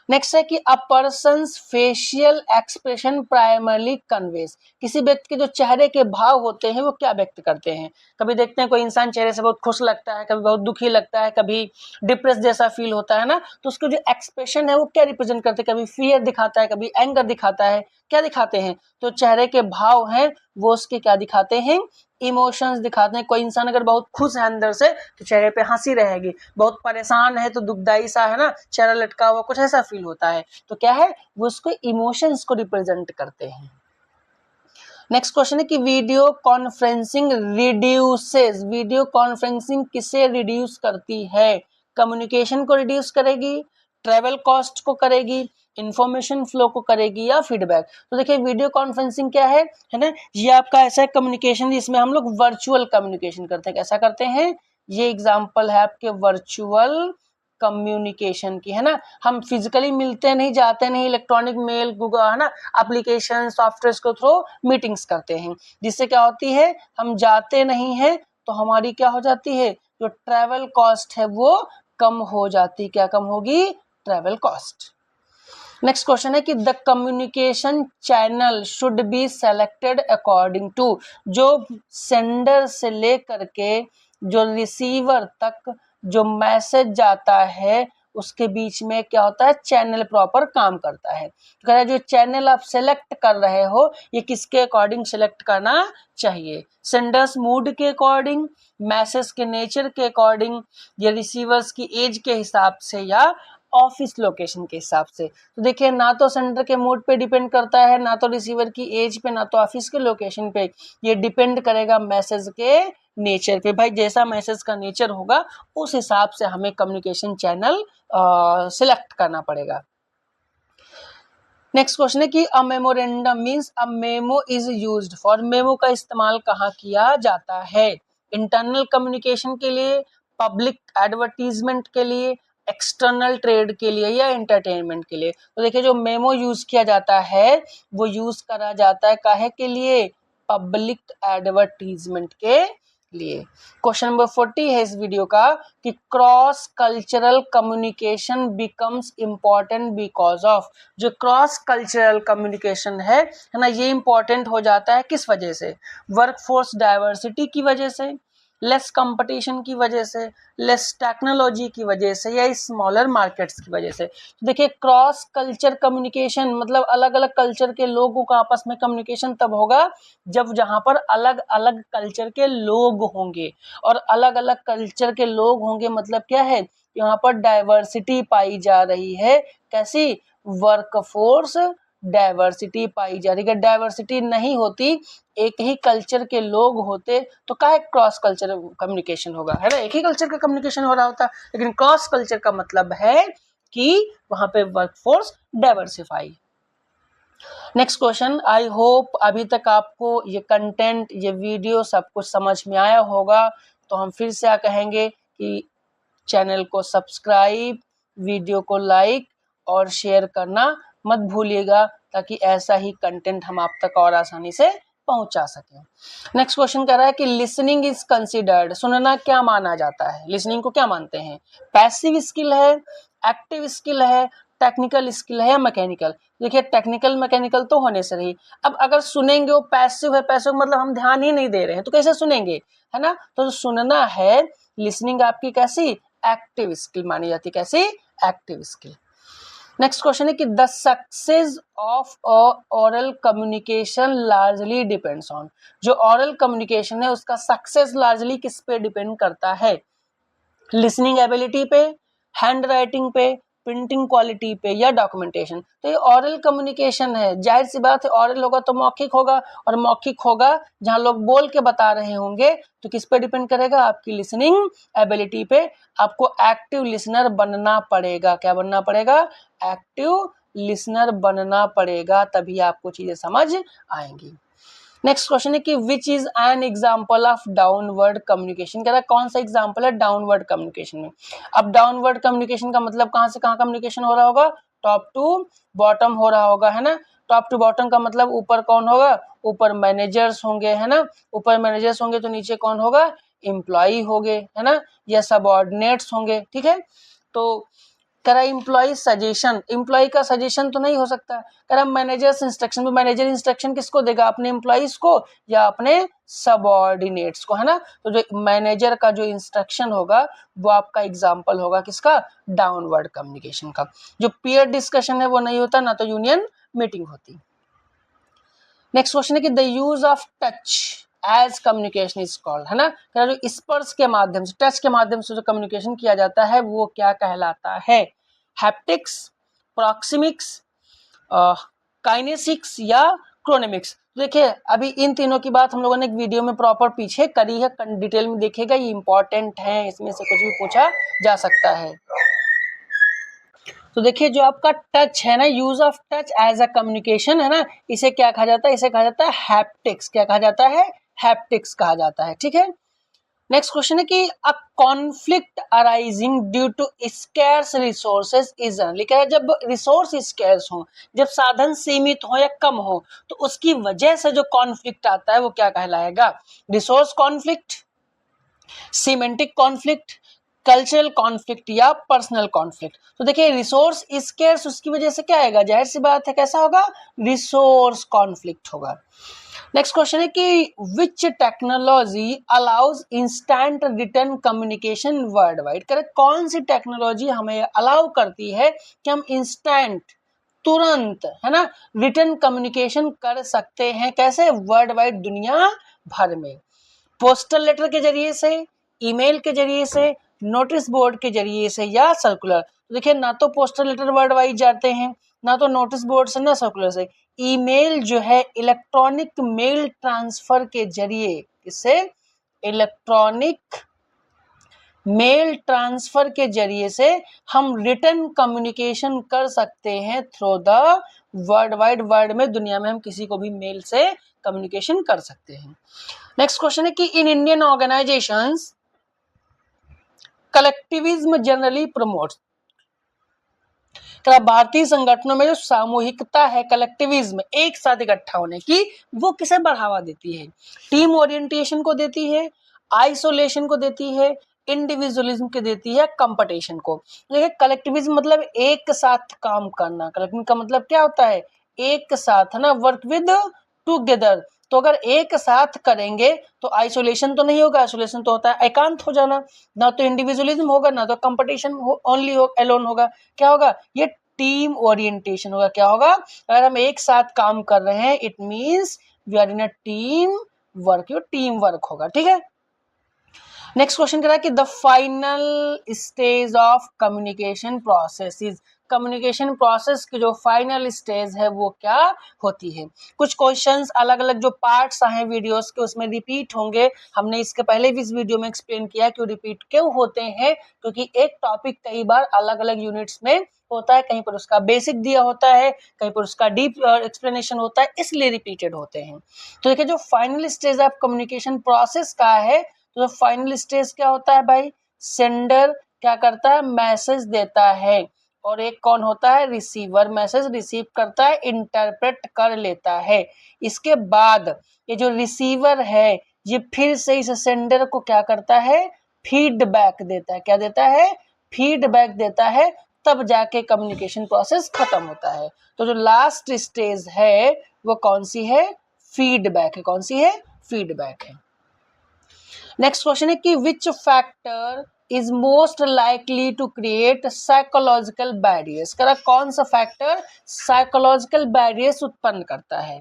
नेक्स्ट है कि a person's facial expression primarily conveys, किसी व्यक्ति के जो चेहरे के भाव होते हैं वो क्या व्यक्त करते हैं। कभी देखते हैं कोई इंसान चेहरे से बहुत खुश लगता है, कभी बहुत दुखी लगता है, कभी डिप्रेस जैसा फील होता है ना, तो उसके जो एक्सप्रेशन है वो क्या रिप्रेजेंट करते हैं, कभी फियर दिखाता है, कभी एंगर दिखाता है, क्या दिखाते हैं, तो चेहरे के भाव हैं वो उसके क्या दिखाते हैं, इमोशंस दिखाते हैं। कोई इंसान अगर बहुत खुश है अंदर से तो चेहरे पे हंसी रहेगी, बहुत परेशान है तो दुखदाई सा है ना, चेहरा लटका हुआ कुछ ऐसा फील होता है, तो क्या है वो उसको इमोशंस को रिप्रेजेंट करते हैं। नेक्स्ट क्वेश्चन है कि video conferencing reduces, video conferencing किसे रिड्यूस करती है, कम्युनिकेशन को रिड्यूस करेगी, ट्रेवल कॉस्ट को करेगी, इंफॉर्मेशन फ्लो को करेगी या फीडबैक। तो देखिए वीडियो कॉन्फ्रेंसिंग क्या है ना, ये आपका ऐसा है कम्युनिकेशन जिसमें हम लोग वर्चुअल कम्युनिकेशन करते हैं। कैसा करते हैं, ये एग्जांपल है आपके वर्चुअल कम्युनिकेशन की, है ना, हम फिजिकली मिलते नहीं, जाते नहीं, इलेक्ट्रॉनिक मेल गूगल है ना एप्लीकेशन सॉफ्टवेयर के थ्रू मीटिंग्स करते हैं, जिससे क्या होती है हम जाते नहीं है तो हमारी क्या हो जाती है, जो ट्रैवल कॉस्ट है वो कम हो जाती, क्या कम होगी, ट्रैवल कॉस्ट। नेक्स्ट क्वेश्चन है कि the communication channel should be selected according to, जो सेंडर से लेकर के जो रिसीवर तक जो मैसेज जाता है उसके बीच में क्या होता है, चैनल प्रॉपर काम करता है। तो जो चैनल आप सेलेक्ट कर रहे हो ये किसके अकॉर्डिंग सेलेक्ट करना चाहिए, सेंडर्स मूड के अकॉर्डिंग, मैसेज के नेचर के अकॉर्डिंग, या रिसीवर्स की एज के हिसाब से, या ऑफिस लोकेशन के हिसाब से। तो देखिए ना तो सेंडर के मूड पे डिपेंड करता है, ना तो रिसीवर की एज पे, ना तो ऑफिस के लोकेशन पे, ये डिपेंड करेगा मैसेज के नेचर पे। भाई जैसा मैसेज का नेचर होगा उस हिसाब से हमें कम्युनिकेशन चैनल सिलेक्ट करना पड़ेगा। नेक्स्ट क्वेश्चन है कि अ memorandum means a memo is used for, memo का इस्तेमाल कहाँ किया जाता है, इंटरनल कम्युनिकेशन के लिए, पब्लिक एडवर्टीजमेंट के लिए, एक्सटर्नल ट्रेड के लिए, या एंटरटेनमेंट के लिए। तो देखिए जो मेमो यूज किया जाता है वो यूज करा जाता है काहे के लिए, पब्लिक एडवर्टीजमेंट के लिए। क्वेश्चन नंबर 40 है इस वीडियो का कि cross cultural communication becomes important because of, जो क्रॉस कल्चरल कम्युनिकेशन है ना, ये इंपॉर्टेंट हो जाता है किस वजह से, वर्कफोर्स डाइवर्सिटी की वजह से, लेस कंपटीशन की वजह से, लेस टेक्नोलॉजी की वजह से, या स्मॉलर मार्केट्स की वजह से। तो देखिए क्रॉस कल्चर कम्युनिकेशन मतलब अलग अलग कल्चर के लोगों का आपस में कम्युनिकेशन तब होगा जब जहां पर अलग अलग कल्चर के लोग होंगे, और अलग अलग कल्चर के लोग होंगे मतलब क्या है, यहाँ पर डाइवर्सिटी पाई जा रही है, कैसी, वर्कफोर्स डाइवर्सिटी पाई जा रही है। डाइवर्सिटी नहीं होती, एक ही कल्चर के लोग होते तो क्या क्रॉस कल्चर कम्युनिकेशन होगा, है ना, एक ही कल्चर का कम्युनिकेशन हो रहा होता, लेकिन क्रॉस कल्चर का मतलब है कि वहां पे workforce diversify. Next question, I hope अभी तक आपको ये कंटेंट ये वीडियो सब कुछ समझ में आया होगा। तो हम फिर से कहेंगे कि चैनल को सब्सक्राइब, वीडियो को लाइक और शेयर करना मत भूलिएगा, ताकि ऐसा ही कंटेंट हम आप तक और आसानी से पहुंचा सकें। नेक्स्ट क्वेश्चन कह रहा है कि लिसनिंग इज कंसिडर्ड, सुनना क्या माना जाता है, लिसनिंग को क्या मानते हैं, पैसिव स्किल है, एक्टिव स्किल है, टेक्निकल स्किल है, या मैकेनिकल। देखिए टेक्निकल मैकेनिकल तो होने से रही, अब अगर सुनेंगे वो पैसिव है, पैसिव मतलब हम ध्यान ही नहीं दे रहे हैं तो कैसे सुनेंगे, है ना, तो सुनना है, लिसनिंग आपकी कैसी, एक्टिव स्किल मानी जाती है, कैसी, एक्टिव स्किल। नेक्स्ट क्वेश्चन है कि the success of oral communication largely depends on, जो ओरल कम्युनिकेशन है उसका सक्सेस लार्जली किस पे डिपेंड करता है, लिसनिंग एबिलिटी पे, हैंड राइटिंग पे, प्रिंटिंग क्वालिटी पे, या डॉक्यूमेंटेशन। तो ये ऑरल कम्युनिकेशन है, जाहिर सी बात है ऑरल होगा तो मौखिक होगा, और मौखिक होगा जहां लोग बोल के बता रहे होंगे, तो किस पे डिपेंड करेगा, आपकी लिसनिंग एबिलिटी पे। आपको एक्टिव लिसनर बनना पड़ेगा, क्या बनना पड़ेगा, एक्टिव लिसनर बनना पड़ेगा, तभी आपको चीजें समझ आएंगी। नेक्स्ट क्वेश्चन है कि which is an example of downward communication, कह रहा है कौन सा एग्जाम्पल है डाउनवर्ड कम्युनिकेशन में। अब डाउनवर्ड कम्युनिकेशन का मतलब कहाँ से कहाँ कम्युनिकेशन हो रहा होगा, टॉप टू बॉटम हो रहा होगा, है ना। टॉप टू बॉटम का मतलब ऊपर कौन होगा, ऊपर मैनेजर्स होंगे, है ना। ऊपर मैनेजर्स होंगे तो नीचे कौन होगा, एम्प्लॉय होंगे, है ना, या सबऑर्डिनेट्स होंगे, ठीक है। तो कह रहा एम्प्लॉय सजेशन, एम्प्लॉय का सजेशन तो नहीं हो सकता, कह रहा मैनेजर्स इंस्ट्रक्शन, मैनेजर इंस्ट्रक्शन किसको देगा, अपने एम्प्लॉइज को या अपने सबऑर्डिनेट्स को, है ना। तो जो मैनेजर का जो इंस्ट्रक्शन होगा वो आपका एग्जाम्पल होगा किसका, डाउनवर्ड कम्युनिकेशन का। जो पीयर डिस्कशन है वो नहीं होता, ना तो यूनियन मीटिंग होती। नेक्स्ट क्वेश्चन है कि the use of touch as communication is called, है ना, जो स्पर्श के माध्यम से, टच के माध्यम से जो कम्युनिकेशन किया जाता है वो क्या कहलाता है, हैप्टिक्स, प्रॉक्सिमिक्स, काइनेसिक्स या क्रोनेमिक्स। देखिए अभी इन तीनों की बात हम लोगों ने एक वीडियो में प्रॉपर पीछे करी है, डिटेल में देखिएगा, ये इंपॉर्टेंट है, इसमें से कुछ भी पूछा जा सकता है। तो देखिए जो आपका टच है ना, use of touch as a communication, है ना, इसे क्या कहा जाता है, इसे कहा जाता है हैप्टिक्स, क्या कहा जाता है, हैप्टिक्स कहा जाता है, ठीक है। नेक्स्ट क्वेश्चन है कि a conflict arising due to scarce resources is, लिखा है जब रिसोर्स स्कैर्स हो, जब साधन सीमित हो या कम हो, तो उसकी वजह से जो कॉन्फ्लिक्ट आता है वो क्या कहलाएगा, resource conflict, semantic conflict, cultural conflict या पर्सनल कॉन्फ्लिक्ट। तो देखिए रिसोर्स स्केर्स, उसकी वजह से क्या आएगा, जाहिर सी बात है कैसा होगा, रिसोर्स कॉन्फ्लिक्ट होगा। नेक्स्ट क्वेश्चन है कि which technology allows instant return communication world wide, correct, कौन सी टेक्नोलॉजी हमें अलाउ करती है कि हम इंस्टेंट, तुरंत, है ना, रिटर्न कम्युनिकेशन कर सकते हैं, कैसे, वर्ल्ड वाइड, दुनिया भर में। पोस्टल लेटर के जरिए से, ईमेल के जरिए से, नोटिस बोर्ड के जरिए से या सर्कुलर। तो देखिए ना तो पोस्टल लेटर वर्ल्ड वाइड जाते हैं, ना तो नोटिस बोर्ड से, ना सर्कुलर से। ईमेल जो है इलेक्ट्रॉनिक मेल ट्रांसफर के जरिए, इससे इलेक्ट्रॉनिक मेल ट्रांसफर के जरिए से हम रिटर्न कम्युनिकेशन कर सकते हैं through the world wide, world में, दुनिया में हम किसी को भी मेल से कम्युनिकेशन कर सकते हैं। नेक्स्ट क्वेश्चन है कि in Indian organisations collectivism generally promotes, भारतीय संगठनों में जो सामूहिकता है, कलेक्टिविज्म, एक साथ इकट्ठा होने की, वो किसे बढ़ावा देती है, टीम ओरिएंटेशन को देती है, आइसोलेशन को देती है, इंडिविजुअलिज्म को देती है, कंपटीशन को। देखिए कलेक्टिविज्म मतलब एक साथ काम करना, कलेक्टिव का मतलब क्या होता है, एक साथ, है ना, वर्क विद टुगेदर। तो अगर एक साथ करेंगे तो आइसोलेशन तो नहीं होगा, आइसोलेशन तो होता है एकांत हो जाना, ना तो इंडिविजुअलिज्म होगा, ना तो कंपटीशन ओनली एलोन होगा, क्या होगा, ये टीम ओरिएंटेशन होगा। क्या होगा, अगर हम एक साथ काम कर रहे हैं, it means we are in a team work, यो टीम वर्क होगा, ठीक है। नेक्स्ट क्वेश्चन कह रहा है कि the final stage of communication process, communication process की जो फाइनल स्टेज है वो क्या होती है। कुछ क्वेश्चंस अलग अलग जो पार्ट्स आए वीडियोस के उसमें रिपीट होंगे, हमने इसके पहले भी इस वीडियो में एक्सप्लेन किया कि रिपीट क्यों होते हैं, क्योंकि एक टॉपिक कई बार अलग अलग यूनिट्स में होता है, कहीं पर उसका बेसिक दिया होता है, कहीं पर उसका डीप एक्सप्लेनेशन होता है, इसलिए रिपीटेड होते हैं। तो देखिए जो final stage of communication process का है, तो फाइनल स्टेज क्या होता है भाई, सेंडर क्या करता है, मैसेज देता है, और एक कौन होता है, रिसीवर, मैसेज रिसीव करता है, इंटरप्रेट कर लेता है। इसके बाद ये जो रिसीवर है ये फिर से इस सेंडर को क्या करता है, फीडबैक देता है, क्या देता है, फीडबैक देता है, तब जाके कम्युनिकेशन प्रोसेस खत्म होता है। तो जो लास्ट स्टेज है वो कौन सी है, फीडबैक है, कौन सी है, फीडबैक है। नेक्स्ट क्वेश्चन है कि which factor is most likely to create psychological barriers, कौन सा फैक्टर साइकोलॉजिकल बैरियर्स उत्पन्न करता है,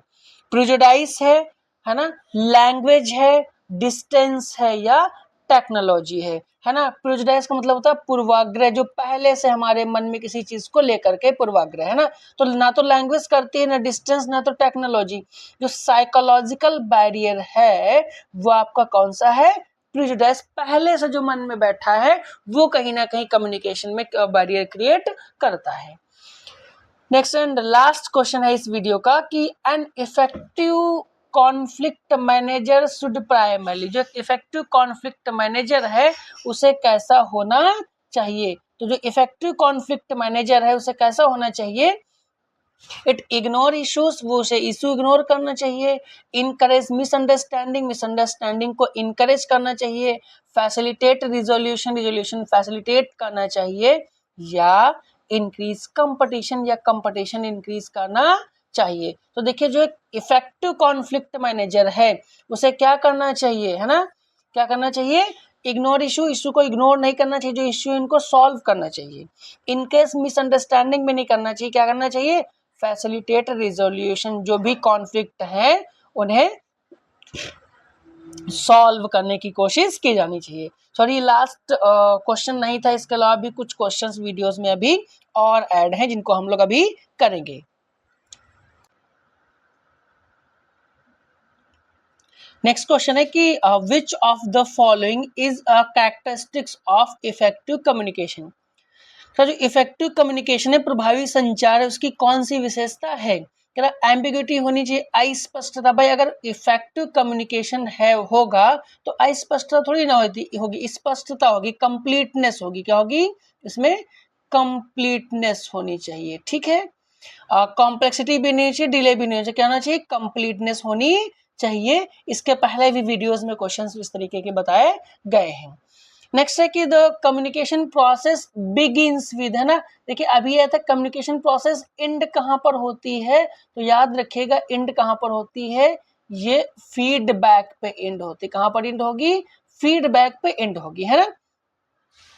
प्रिजुडाइस है ना, लैंग्वेज है, डिस्टेंस है या टेक्नोलॉजी है ना। प्रिजुडाइस का मतलब होता है पूर्वाग्रह, जो पहले से हमारे मन में किसी चीज को लेकर के पूर्वाग्रह, है ना। तो ना तो लैंग्वेज करती है, ना डिस्टेंस, ना तो टेक्नोलॉजी। जो साइकोलॉजिकल बैरियर है वो आपका कौन सा है, प्रिजुडाइस, पहले से जो मन में बैठा है वो कहीं ना कहीं कम्युनिकेशन में बैरियर क्रिएट करता है। नेक्स्ट एंड लास्ट क्वेश्चन है इस वीडियो का कि an effective conflict manager should primarily, जो इफेक्टिव कॉन्फ्लिक्ट मैनेजर है उसे कैसा होना चाहिए। तो जो इफेक्टिव कॉन्फ्लिक्ट मैनेजर है उसे कैसा होना चाहिए, इट इग्नोर इश्यूज, वो उसे इशू इग्नोर करना चाहिए, इनकरेज मिसअंडरस्टैंडिंग, मिसअंडरस्टैंडिंग को इनकरेज करना चाहिए, फैसिलिटेट रिजोल्यूशन, रिजोल्यूशन फैसिलिटेट करना चाहिए, या इंक्रीज कंपटीशन, या कंपटीशन इंक्रीज करना चाहिए। तो देखिए जो एक इफेक्टिव कॉन्फ्लिक्ट मैनेजर है उसे क्या करना चाहिए, है ना, क्या करना चाहिए, इग्नोर इशू, इशू को इग्नोर नहीं करना चाहिए, जो इशू इनको सॉल्व करना चाहिए, इनकेस मिसअंडरस्टैंडिंग में नहीं करना चाहिए, क्या करना चाहिए, फैसिलिटेट रिजोल्यूशन, जो भी कॉन्फ्लिक्ट है उन्हें सॉल्व करने की कोशिश की जानी चाहिए। सॉरी लास्ट क्वेश्चन नहीं था, इसके अलावा भी कुछ क्वेश्चंस वीडियोस में अभी और ऐड हैं जिनको हम लोग अभी करेंगे। नेक्स्ट क्वेश्चन है कि which of the following is a characteristics of effective communication. जो इफेक्टिव कम्युनिकेशन है, प्रभावी संचार है, उसकी कौन सी विशेषता है, एम्बिग्यूटी होनी चाहिए, अस्पष्टता। भाई अगर इफेक्टिव कम्युनिकेशन है होगा तो अस्पष्टता थोड़ी ना होगी, स्पष्टता होगी, कंप्लीटनेस होगी, क्या होगी इसमें, कंप्लीटनेस होनी चाहिए, ठीक है, कॉम्प्लेक्सिटी भी नहीं चाहिए, डिले भी नहीं चाहिए, क्या होना चाहिए, कंप्लीटनेस होनी चाहिए। इसके पहले भी वीडियोस में क्वेश्चंस इस तरीके के बताए गए हैं। नेक्स्ट है कि the communication process begins with, है ना, देखिए अभी यह था कम्युनिकेशन प्रोसेस एंड कहाँ पर होती है, तो याद रखिएगा एंड कहाँ पर होती है, ये फीडबैक पे एंड होती है, कहाँ पर एंड होगी, फीडबैक पे एंड होगी, है ना।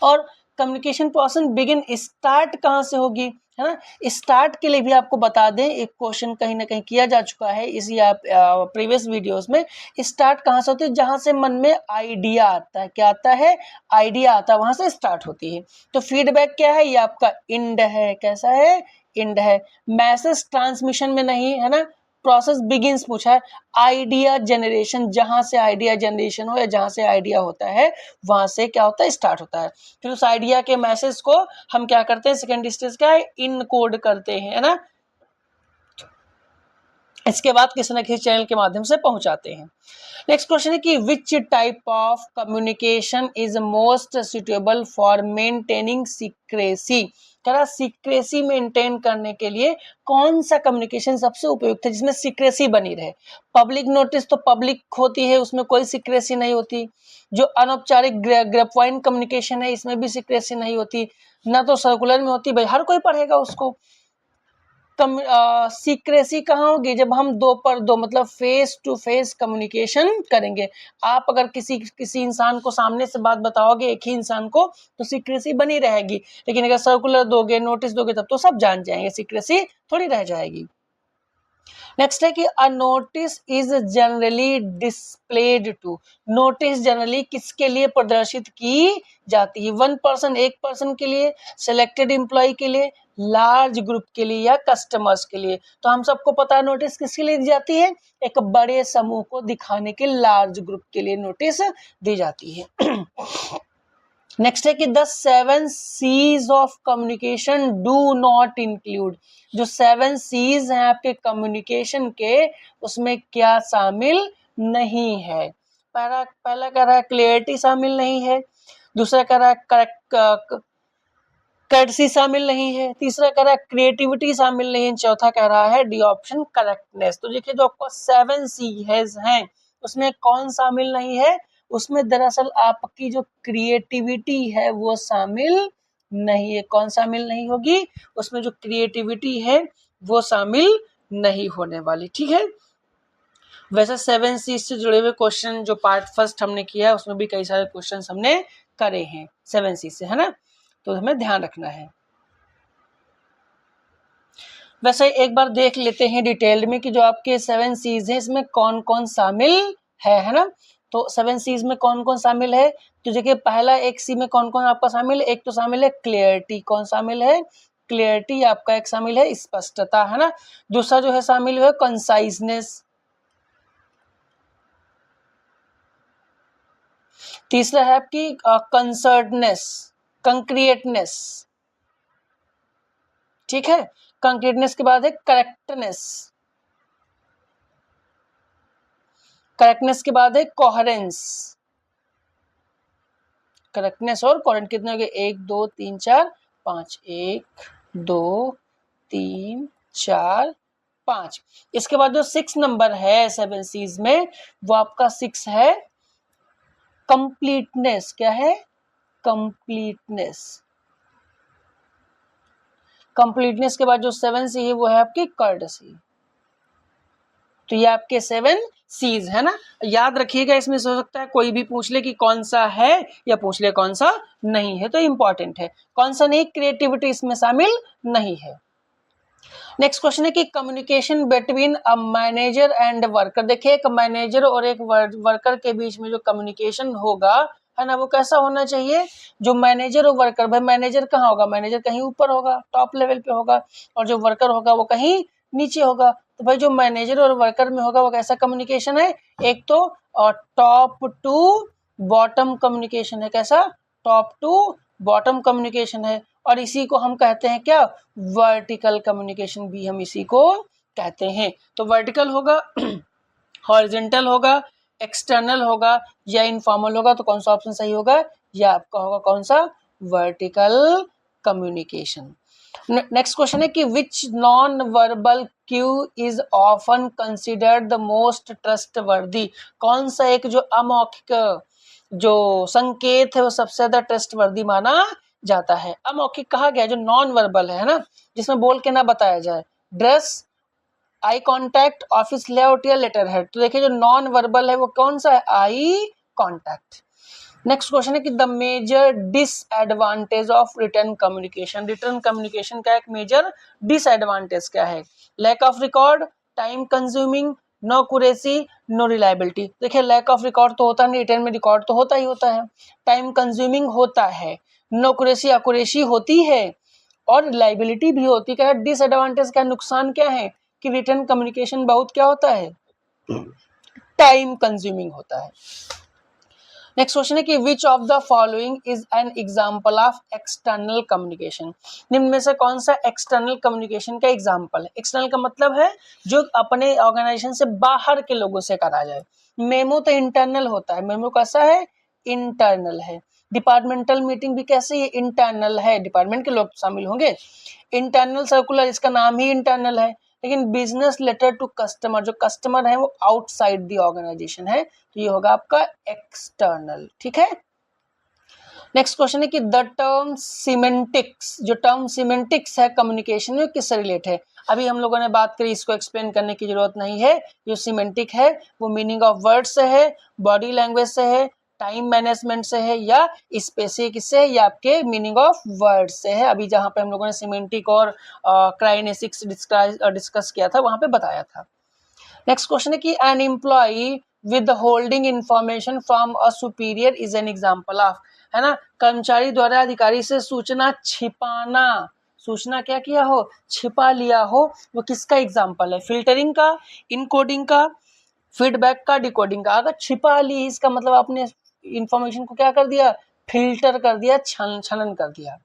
और कम्युनिकेशन प्रोसेस बिगिन स्टार्ट कहाँ से होगी, है ना, स्टार्ट के लिए भी आपको बता दें, एक क्वेश्चन कहीं ना कहीं किया जा चुका है इसी प्रीवियस वीडियोस में, स्टार्ट कहाँ से होती है, जहां से मन में आइडिया आता है, क्या आता है, आइडिया आता है, वहां से स्टार्ट होती है। तो फीडबैक क्या है, ये आपका इंड है, कैसा है, इंड है। मैसेज ट्रांसमिशन में नहीं, है ना, प्रोसेस बिगिंस पूछा है, आइडिया जनरेशन, जहां से आइडिया जनरेशन हो या जहां से आइडिया होता है वहां से क्या होता है, स्टार्ट होता है। फिर उस आइडिया के मैसेज को हम क्या करते हैं, सेकेंड स्टेज क्या है, इनकोड करते हैं, है ना, इसके बाद किसी न किसी चैनल के माध्यम से पहुंचाते हैं। नेक्स्ट क्वेश्चन है कि which type of communication is most suitable for maintaining secrecy, कह सीक्रेसी मेंटेन करने के लिए कौन सा कम्युनिकेशन सबसे उपयुक्त है जिसमें सीक्रेसी बनी रहे। पब्लिक नोटिस तो पब्लिक होती है, उसमें कोई सीक्रेसी नहीं होती। जो अनौपचारिक ग्रेपवाइन कम्युनिकेशन है इसमें भी सीक्रेसी नहीं होती, ना तो सर्कुलर में होती, भाई हर कोई पढ़ेगा उसको। सीक्रेसी कहाँ होगी, जब हम दो पर दो मतलब फेस टू फेस कम्युनिकेशन करेंगे। आप अगर किसी इंसान को सामने से बात बताओगे एक ही इंसान को तो सीक्रेसी बनी रहेगी, लेकिन अगर सर्कुलर दोगे, नोटिस दोगे, तब तो सब जान जाएंगे, सीक्रेसी थोड़ी रह जाएगी। नेक्स्ट है कि a notice is generally displayed to, notice generally किसके लिए प्रदर्शित की जाती है, वन पर्सन, एक पर्सन के लिए, सिलेक्टेड एम्प्लॉय के लिए, लार्ज ग्रुप के लिए, या कस्टमर्स के लिए। तो हम सबको पता है नोटिस किसके लिए दी जाती है, एक बड़े समूह को दिखाने के, लार्ज ग्रुप के लिए नोटिस दी जाती है। नेक्स्ट है कि the 7 C's of communication do not include, जो 7 C's हैं आपके कम्युनिकेशन के उसमें क्या शामिल नहीं है। पहला कह रहा है क्लियरिटी शामिल नहीं है, दूसरा कह रहा है कर्टसी शामिल नहीं है, तीसरा कह रहा है क्रिएटिविटी शामिल नहीं है, चौथा कह रहा है डी ऑप्शन करेक्टनेस। तो देखिए जो आपको 7 C's हैं उसमें कौन शामिल नहीं है, उसमें दरअसल आपकी जो क्रिएटिविटी है वो शामिल नहीं है। कौन शामिल नहीं होगी, उसमें जो क्रिएटिविटी है वो शामिल नहीं होने वाली, ठीक है। वैसे 7 C's से जुड़े हुए क्वेश्चन जो पार्ट फर्स्ट हमने किया है उसमें भी कई सारे क्वेश्चन हमने करे हैं 7 C's से, है ना, तो हमें ध्यान रखना है। वैसे एक बार देख लेते हैं डिटेल में कि जो आपके 7 C's हैं इसमें कौन कौन शामिल है ना। तो 7 C's में कौन कौन शामिल है, तो देखिए पहला एक सी में कौन कौन आपका शामिल है, एक तो शामिल है क्लियरिटी, कौन शामिल है, क्लियरिटी आपका एक शामिल है, स्पष्टता, है ना। दूसरा जो है शामिल है कंसाइजनेस, तीसरा है आपकी कंसर्टनेस, कंक्रिएटनेस, ठीक है, कंक्रीटनेस के बाद है करेक्टनेस, करेक्टनेस के बाद है कोहेरेंस, करेक्टनेस और कोहेरेंस कितने हो गए, 1 2 3 4 5, 1 2 3 4 5। इसके बाद जो 6 नंबर है 7 C's में, वो आपका 6 है कंप्लीटनेस। क्या है, कंप्लीटनेस। कंप्लीटनेस के बाद जो 7 C है वो है आपकी कर्टसी। तो ये आपके 7 C's है ना, याद रखिएगा। इसमें से हो सकता है कोई भी पूछ ले कि कौन सा है या पूछ ले कौन सा नहीं है, तो इंपॉर्टेंट है। कौन सा नहीं, क्रिएटिविटी इसमें शामिल नहीं है। नेक्स्ट क्वेश्चन है कि communication between a manager and worker. देखिए एक मैनेजर और एक वर्कर के बीच में जो कम्युनिकेशन होगा, है ना, वो कैसा होना चाहिए। जो मैनेजर और वर्कर, भाई मैनेजर कहाँ होगा, मैनेजर कहीं ऊपर होगा, टॉप लेवल पे होगा, और जो वर्कर होगा वो कहीं नीचे होगा। तो भाई जो मैनेजर और वर्कर में होगा वो कैसा कम्युनिकेशन है, एक तो टॉप टू बॉटम कम्युनिकेशन है। कैसा, टॉप टू बॉटम कम्युनिकेशन है। और इसी को हम कहते हैं क्या, वर्टिकल कम्युनिकेशन भी हम इसी को कहते हैं। तो वर्टिकल होगा, हॉरिजॉन्टल होगा, एक्सटर्नल होगा या इनफॉर्मल होगा। तो कौन सा ऑप्शन सही होगा, या आपका होगा कौन सा, वर्टिकल कम्युनिकेशन। नेक्स्ट क्वेश्चन है कि which non verbal cue is often considered the most trustworthy. कौन सा एक जो अमौखिक जो संकेत है वो सबसे ज्यादा ट्रस्टवर्दी माना जाता है। अमौखिक कहा गया जो नॉन वर्बल है ना, जिसमें बोल के ना बताया जाए। Dress, eye contact, office layout या लेटर हेड। तो देखिए जो नॉन वर्बल है वो कौन सा है, आई कॉन्टैक्ट। नेक्स्ट क्वेश्चन है कि the major disadvantage of written communication. Written communication का एक मेजर डिसएडवांटेज क्या है, lack of record, time consuming, no accuracy, no reliability. देखिए लैक ऑफ रिकॉर्ड तो होता नहीं, रिटर्न में रिकॉर्ड तो होता ही होता है, टाइम कंज्यूमिंग होता है, नो एक्यूरेसी होती है, और रिलायबिलिटी भी होती है। डिसएडवांटेज का नुकसान क्या है कि रिटर्न कम्युनिकेशन बहुत क्या होता है, टाइम कंज्यूमिंग होता है। नेक्स्ट क्वेश्चन है कि which of the following is an example of external communication. निम्न में से कौन सा एक्सटर्नल कम्युनिकेशन का एग्जांपल है। एक्सटर्नल का मतलब है जो अपने ऑर्गेनाइजेशन से बाहर के लोगों से करा जाए। मेमो तो इंटरनल होता है, मेमो कैसा है, इंटरनल है। डिपार्टमेंटल मीटिंग भी कैसे, ये इंटरनल है, डिपार्टमेंट के लोग शामिल होंगे। इंटरनल सर्कुलर, इसका नाम ही इंटरनल है। लेकिन बिजनेस लेटर टू कस्टमर, जो कस्टमर है वो आउटसाइड दी ऑर्गेनाइजेशन है, तो ये होगा आपका एक्सटर्नल। ठीक है। नेक्स्ट क्वेश्चन है कि द टर्म सिमेंटिक्स, जो टर्म सिमेंटिक्स है कम्युनिकेशन में, किससे रिलेट है। अभी हम लोगों ने बात करी, इसको एक्सप्लेन करने की जरूरत नहीं है। जो सिमेंटिक है वो मीनिंग ऑफ वर्ड से है, बॉडी लैंग्वेज से है, टाइम मैनेजमेंट से है, या स्पेसिफिक से है, या आपके मीनिंग ऑफ वर्ड से है। अभी जहां पे हम लोगों ने सिमेंटिक और क्राइनेसिक्स डिस्कस किया था वहां पे बताया था। नेक्स्ट क्वेश्चन है कि an employee with holding information from a superior is an example of, है ना, कर्मचारी द्वारा अधिकारी से सूचना छिपाना, सूचना क्या किया हो, छिपा लिया हो, वो किसका एग्जांपल है, फिल्टरिंग का, इनकोडिंग का, फीडबैक का, डिकोडिंग का। अगर छिपा ली इसका मतलब आपने इंफॉर्मेशन को क्या कर दिया, फिल्टर कर दिया, छनन कर दिया।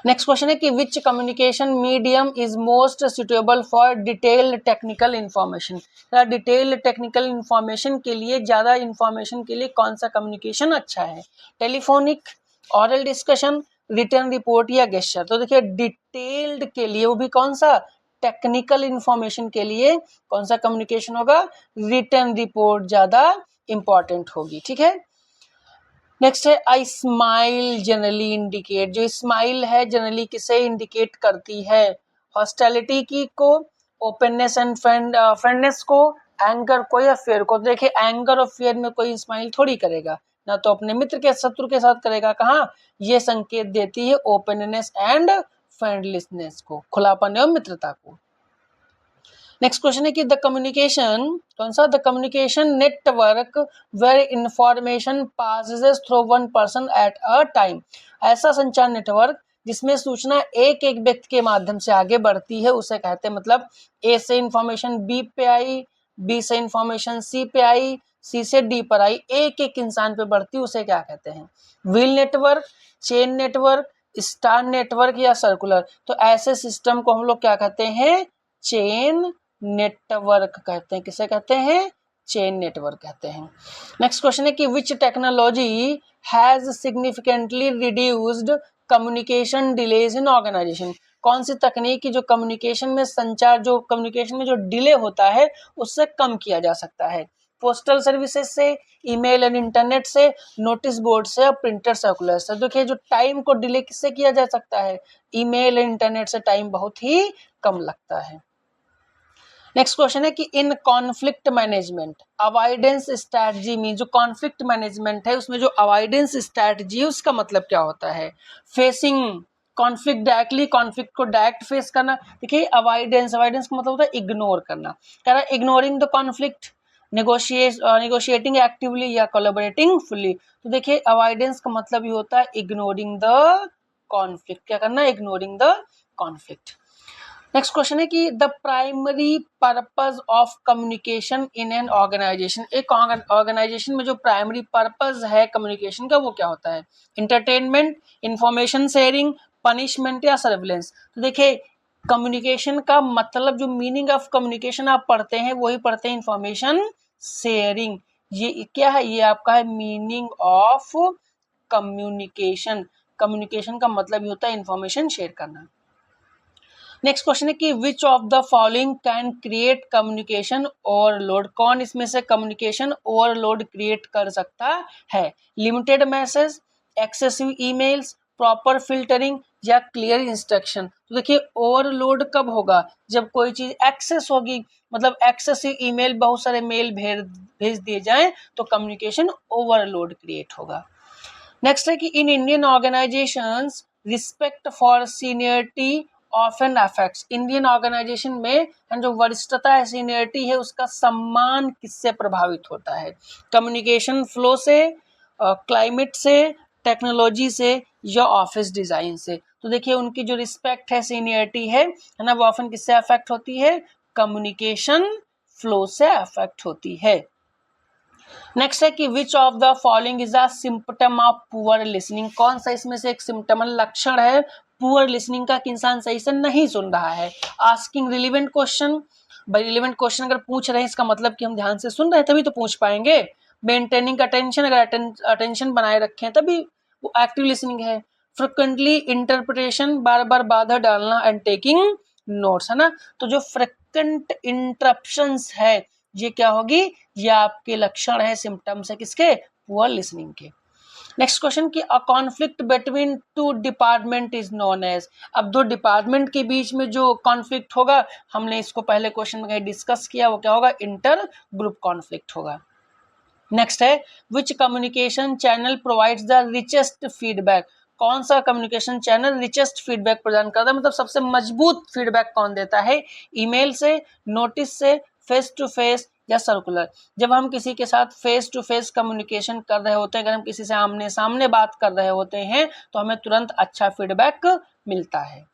नेक्स्ट क्वेश्चन है कि which communication medium is most suitable for detailed technical information. Detailed technical information के लिए, ज्यादा इंफॉर्मेशन के लिए कौन सा कम्युनिकेशन अच्छा है, telephonic, oral discussion, written report या गेस्चर। तो देखिए डिटेल्ड के लिए, वो भी कौन सा, टेक्निकल इंफॉर्मेशन के लिए कौन सा कम्युनिकेशन होगा, रिटर्न रिपोर्ट ज्यादा इंपॉर्टेंट होगी। ठीक है। नेक्स्ट है आई स्माइल जनरली इंडिकेट। जो स्माइल है जनरली किसे इंडिकेट करती है, हॉस्टिलिटी की को, ओपननेस एंड फ्रेंडनेस को, एंगर को या फेयर को। देखिए एंगर और फेयर में कोई स्माइल थोड़ी करेगा, ना तो अपने मित्र के शत्रु के साथ करेगा। कहाँ, ये संकेत देती है ओपननेस एंड फ्रेंडलिनेस को, खुलापन एवं मित्रता को। नेक्स्ट क्वेश्चन है कि द कम्युनिकेशन, कौन सा, the communication network where information passes through one person at a time. ऐसा संचार नेटवर्क जिसमें सूचना एक एक व्यक्ति के माध्यम से आगे बढ़ती है, उसे कहते हैं, मतलब ए से इंफॉर्मेशन बी पे आई, बी से इंफॉर्मेशन सी पे आई, सी से डी पर आई, एक एक इंसान पे बढ़ती है, उसे क्या कहते हैं, wheel network, chain network, star network या सर्कुलर, तो ऐसे सिस्टम को हम लोग क्या कहते हैं, चेन नेटवर्क कहते हैं। किसे कहते हैं, चेन नेटवर्क कहते हैं। नेक्स्ट क्वेश्चन है कि which technology has significantly reduced communication delays in organisation, कौन सी तकनीक की जो कम्युनिकेशन में संचार, जो कम्युनिकेशन में जो डिले होता है उससे कम किया जा सकता है। पोस्टल सर्विसेज से, ईमेल एंड इंटरनेट से, नोटिस बोर्ड से और प्रिंटर सर्कुलर से। देखिए जो टाइम को डिले किससे किया जा सकता है, ईमेल एंड इंटरनेट से टाइम बहुत ही कम लगता है। नेक्स्ट क्वेश्चन है कि इन कॉन्फ्लिक्ट मैनेजमेंट अवॉइडेंस स्ट्रैटेजी में, जो कॉन्फ्लिक्ट मैनेजमेंट है उसमें जो अवॉइडेंस स्ट्रैटेजी है उसका मतलब क्या होता है, फेसिंग कॉन्फ्लिक्ट डायरेक्टली, कॉन्फ्लिक्ट को डायरेक्ट फेस करना। देखिए अवॉइडेंस, अवॉइडेंस का मतलब होता है इग्नोर करना, कह रहा है ignoring the conflict, negotiating actively या कोलैबोरेटिंग फुल्ली। तो देखिए अवॉइडेंस का मतलब ये होता है इग्नोरिंग द कॉन्फ्लिक्ट, क्या करना है, ignoring the conflict. Next question है कि the primary purpose of communication in an organisation, एक ऑर्गेनाइजेशन में जो प्राइमरी पर्पस है कम्युनिकेशन का वो क्या होता है, इंटरटेनमेंट, इंफॉर्मेशन शेयरिंग, पनिशमेंट या सर्विलेंस। तो देखिए कम्युनिकेशन का मतलब, जो मीनिंग ऑफ कम्युनिकेशन आप पढ़ते हैं वही पढ़ते हैं इंफॉर्मेशन शेयरिंग। ये क्या है, ये आपका है मीनिंग ऑफ कम्युनिकेशन। कम्युनिकेशन का मतलब ये होता है इंफॉर्मेशन शेयर करना। नेक्स्ट क्वेश्चन है कि which of the following can create communication overload, कौन इसमें से कम्युनिकेशन ओवरलोड क्रिएट कर सकता है, limited message, excessive emails, proper filtering या क्लियर इंस्ट्रक्शन। तो देखिए ओवरलोड कब होगा, जब कोई चीज एक्सेस होगी, मतलब एक्सेसिव ईमेल, बहुत सारे मेल भेज दिए जाएं तो कम्युनिकेशन ओवरलोड क्रिएट होगा। नेक्स्ट है कि in Indian organisations respect for seniority often affects, Indian organisation में जो वरिष्ठता है, सीनियरिटी है, उसका सम्मान किससे प्रभावित होता है, कम्युनिकेशन फ्लो से, क्लाइमेट से, टेक्नोलॉजी से या ऑफिस डिजाइन से। तो देखिए उनकी जो रिस्पेक्ट है, सीनियरिटी है ना, वो ऑफन किससे अफेक्ट होती है, कम्युनिकेशन फ्लो से अफेक्ट होती है। नेक्स्ट है कि which of the following is a symptom of poor listening, कौन सा इसमें से एक सिम्पटम लक्षण है पुअर लिसनिंग का, कि इंसान सही से नहीं सुन रहा है। आस्किंग रिलेवेंट क्वेश्चन, भाई रिलेवेंट क्वेश्चन अगर पूछ रहे हैं इसका मतलब कि हम ध्यान से सुन रहे हैं तभी तो पूछ पाएंगे। मेंटेनिंग अटेंशन, अगर अटेंशन बनाए रखे हैं तभी वो एक्टिव लिसनिंग है। फ्रिक्वेंटली इंटरप्रिटेशन, बार बार बाधा डालना, एंड टेकिंग नोट्स, है ना। तो जो फ्रिक्वेंट इंटरप्शंस है ये क्या होगी, ये आपके लक्षण है, सिम्टम्स है किसके, पुअर लिसनिंग के। नेक्स्ट क्वेश्चन कि a conflict between two department is known as, अब दो डिपार्टमेंट के बीच में जो कॉन्फ्लिक्ट होगा, हमने इसको पहले क्वेश्चन में डिस्कस किया, वो क्या होगा, इंटर ग्रुप कॉन्फ्लिक्ट होगा। नेक्स्ट है which communication channel provides the richest feedback, कौन सा कम्युनिकेशन चैनल रिचेस्ट फीडबैक प्रदान करता है, मतलब सबसे मजबूत फीडबैक कौन देता है, ईमेल से, नोटिस से, फेस टू फेस या सर्कुलर। जब हम किसी के साथ फेस टू फेस कम्युनिकेशन कर रहे होते हैं, अगर हम किसी से आमने सामने बात कर रहे होते हैं तो हमें तुरंत अच्छा फीडबैक मिलता है।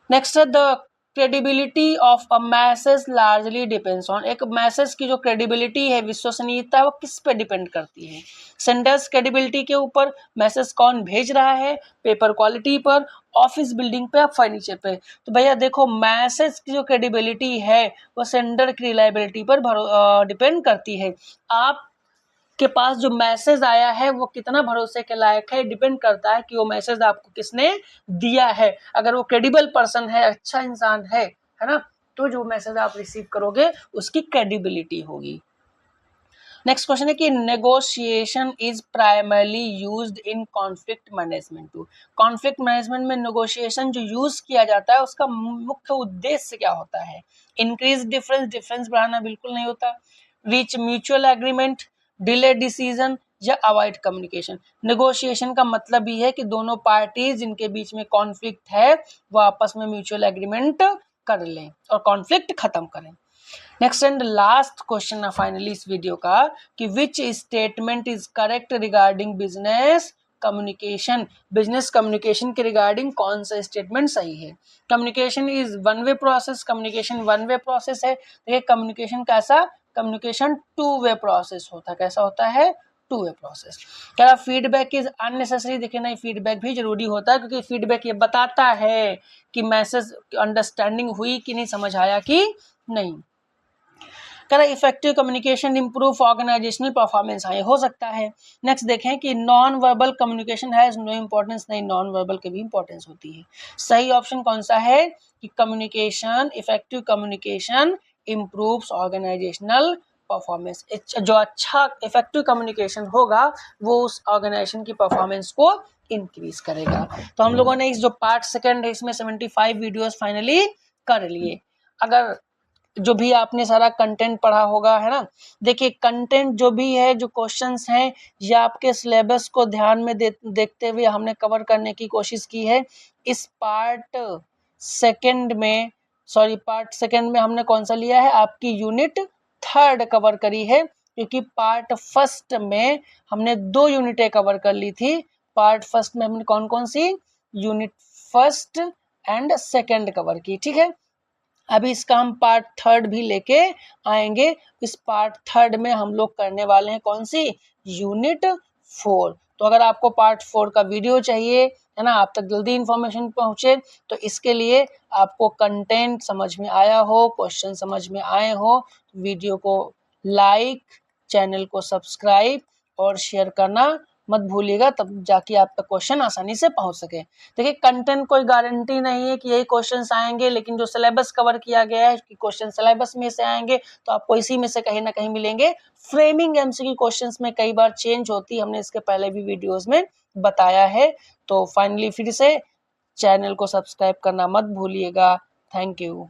नेक्स्ट है the credibility of a message largely depends on, एक मैसेज की जो क्रेडिबिलिटी है, विश्वसनीयता, वो किस पे डिपेंड करती है, सेंडर्स क्रेडिबिलिटी के ऊपर, मैसेज कौन भेज रहा है, पेपर क्वालिटी पर, ऑफिस बिल्डिंग पे या फर्नीचर पे। तो भैया देखो मैसेज की जो क्रेडिबिलिटी है वो सेंडर की रिलायबिलिटी पर डिपेंड करती है। आप के पास जो मैसेज आया है वो कितना भरोसे के लायक है, डिपेंड करता है कि वो मैसेज आपको किसने दिया है। अगर वो क्रेडिबल पर्सन है, अच्छा इंसान है ना, तो जो मैसेज आप रिसीव करोगे उसकी क्रेडिबिलिटी होगी। नेक्स्ट क्वेश्चन है कि negotiation is primarily used in conflict management to, conflict management में नेगोशिएशन जो यूज किया जाता है उसका मुख्य उद्देश्य क्या होता है, इंक्रीज डिफरेंस, डिफरेंस बढ़ाना बिल्कुल नहीं होता, reach mutual agreement, delay decision या अवॉइड कम्युनिकेशन। नेगोशिएशन का मतलब ही है कि दोनों पार्टीज जिनके बीच में कॉन्फ्लिक्ट है वो आपस में म्यूचुअल एग्रीमेंट कर लें और कॉन्फ्लिक्ट खत्म करें। नेक्स्ट एंड लास्ट क्वेश्चन है फाइनली इस वीडियो का कि which statement is correct regarding business communication, business communication के रिगार्डिंग कौन सा स्टेटमेंट सही है। Communication is one way process, communication one way process है। देखिए कम्युनिकेशन कैसा, कम्युनिकेशन टू वे प्रोसेस होता है, कैसा होता है, टू वे प्रोसेस। कह रहा फीडबैक इज अननेसेसरी, देखिए नहीं फीडबैक भी जरूरी होता है, क्योंकि फीडबैक ये बताता है कि मैसेज अंडरस्टैंडिंग हुई कि नहीं, समझ आया कि नहीं। कह रहा effective communication improve organisational performance, हाँ ये हो सकता है। नेक्स्ट देखें कि non verbal communication has no importance, नहीं नॉन वर्बल की भी इंपॉर्टेंस होती है। सही ऑप्शन कौन सा है कि communication, effective communication improves organisational performance. जो अच्छा इफेक्टिव कम्युनिकेशन होगा वो उस ऑर्गेनाइजेशन की परफॉर्मेंस को इंक्रीज करेगा। तो हम लोगों ने इस जो पार्ट सेकंड है इसमें 75 वीडियोस फाइनली कर लिए। अगर जो भी आपने सारा कंटेंट पढ़ा होगा, है ना, देखिए कंटेंट जो भी है, जो क्वेश्चंस हैं, ये आपके सिलेबस को ध्यान में देखते हुए हमने कवर करने की कोशिश की है। इस पार्ट सेकंड में हमने कौन सा लिया है, आपकी यूनिट थर्ड कवर करी है, क्योंकि पार्ट फर्स्ट में हमने 2 यूनिटें कवर कर ली थी। पार्ट फर्स्ट में हमने कौन कौन सी, unit first and second cover की, ठीक है। अभी इसका हम पार्ट थर्ड भी लेके आएंगे। इस पार्ट थर्ड में हम लोग करने वाले हैं कौन सी, यूनिट 4। तो अगर आपको पार्ट 4 का वीडियो चाहिए, है ना, आप तक जल्दी इंफॉर्मेशन पहुंचे, तो इसके लिए आपको कंटेंट समझ में आया हो, क्वेश्चन समझ में आए हो, वीडियो को लाइक, चैनल को सब्सक्राइब और शेयर करना मत भूलिएगा, तब जाके आपका क्वेश्चन आसानी से पहुंच सके। देखिए कंटेंट कोई गारंटी नहीं है कि यही क्वेश्चंस आएंगे, लेकिन जो सिलेबस कवर किया गया है कि क्वेश्चन सिलेबस में से आएंगे, तो आपको इसी में से कहीं ना कहीं मिलेंगे। फ्रेमिंग एमसीक्यू क्वेश्चंस में कई बार चेंज होती है, हमने इसके पहले भी वीडियोस में बताया है। तो फाइनली फिर से चैनल को सब्सक्राइब करना मत भूलिएगा। Thank you.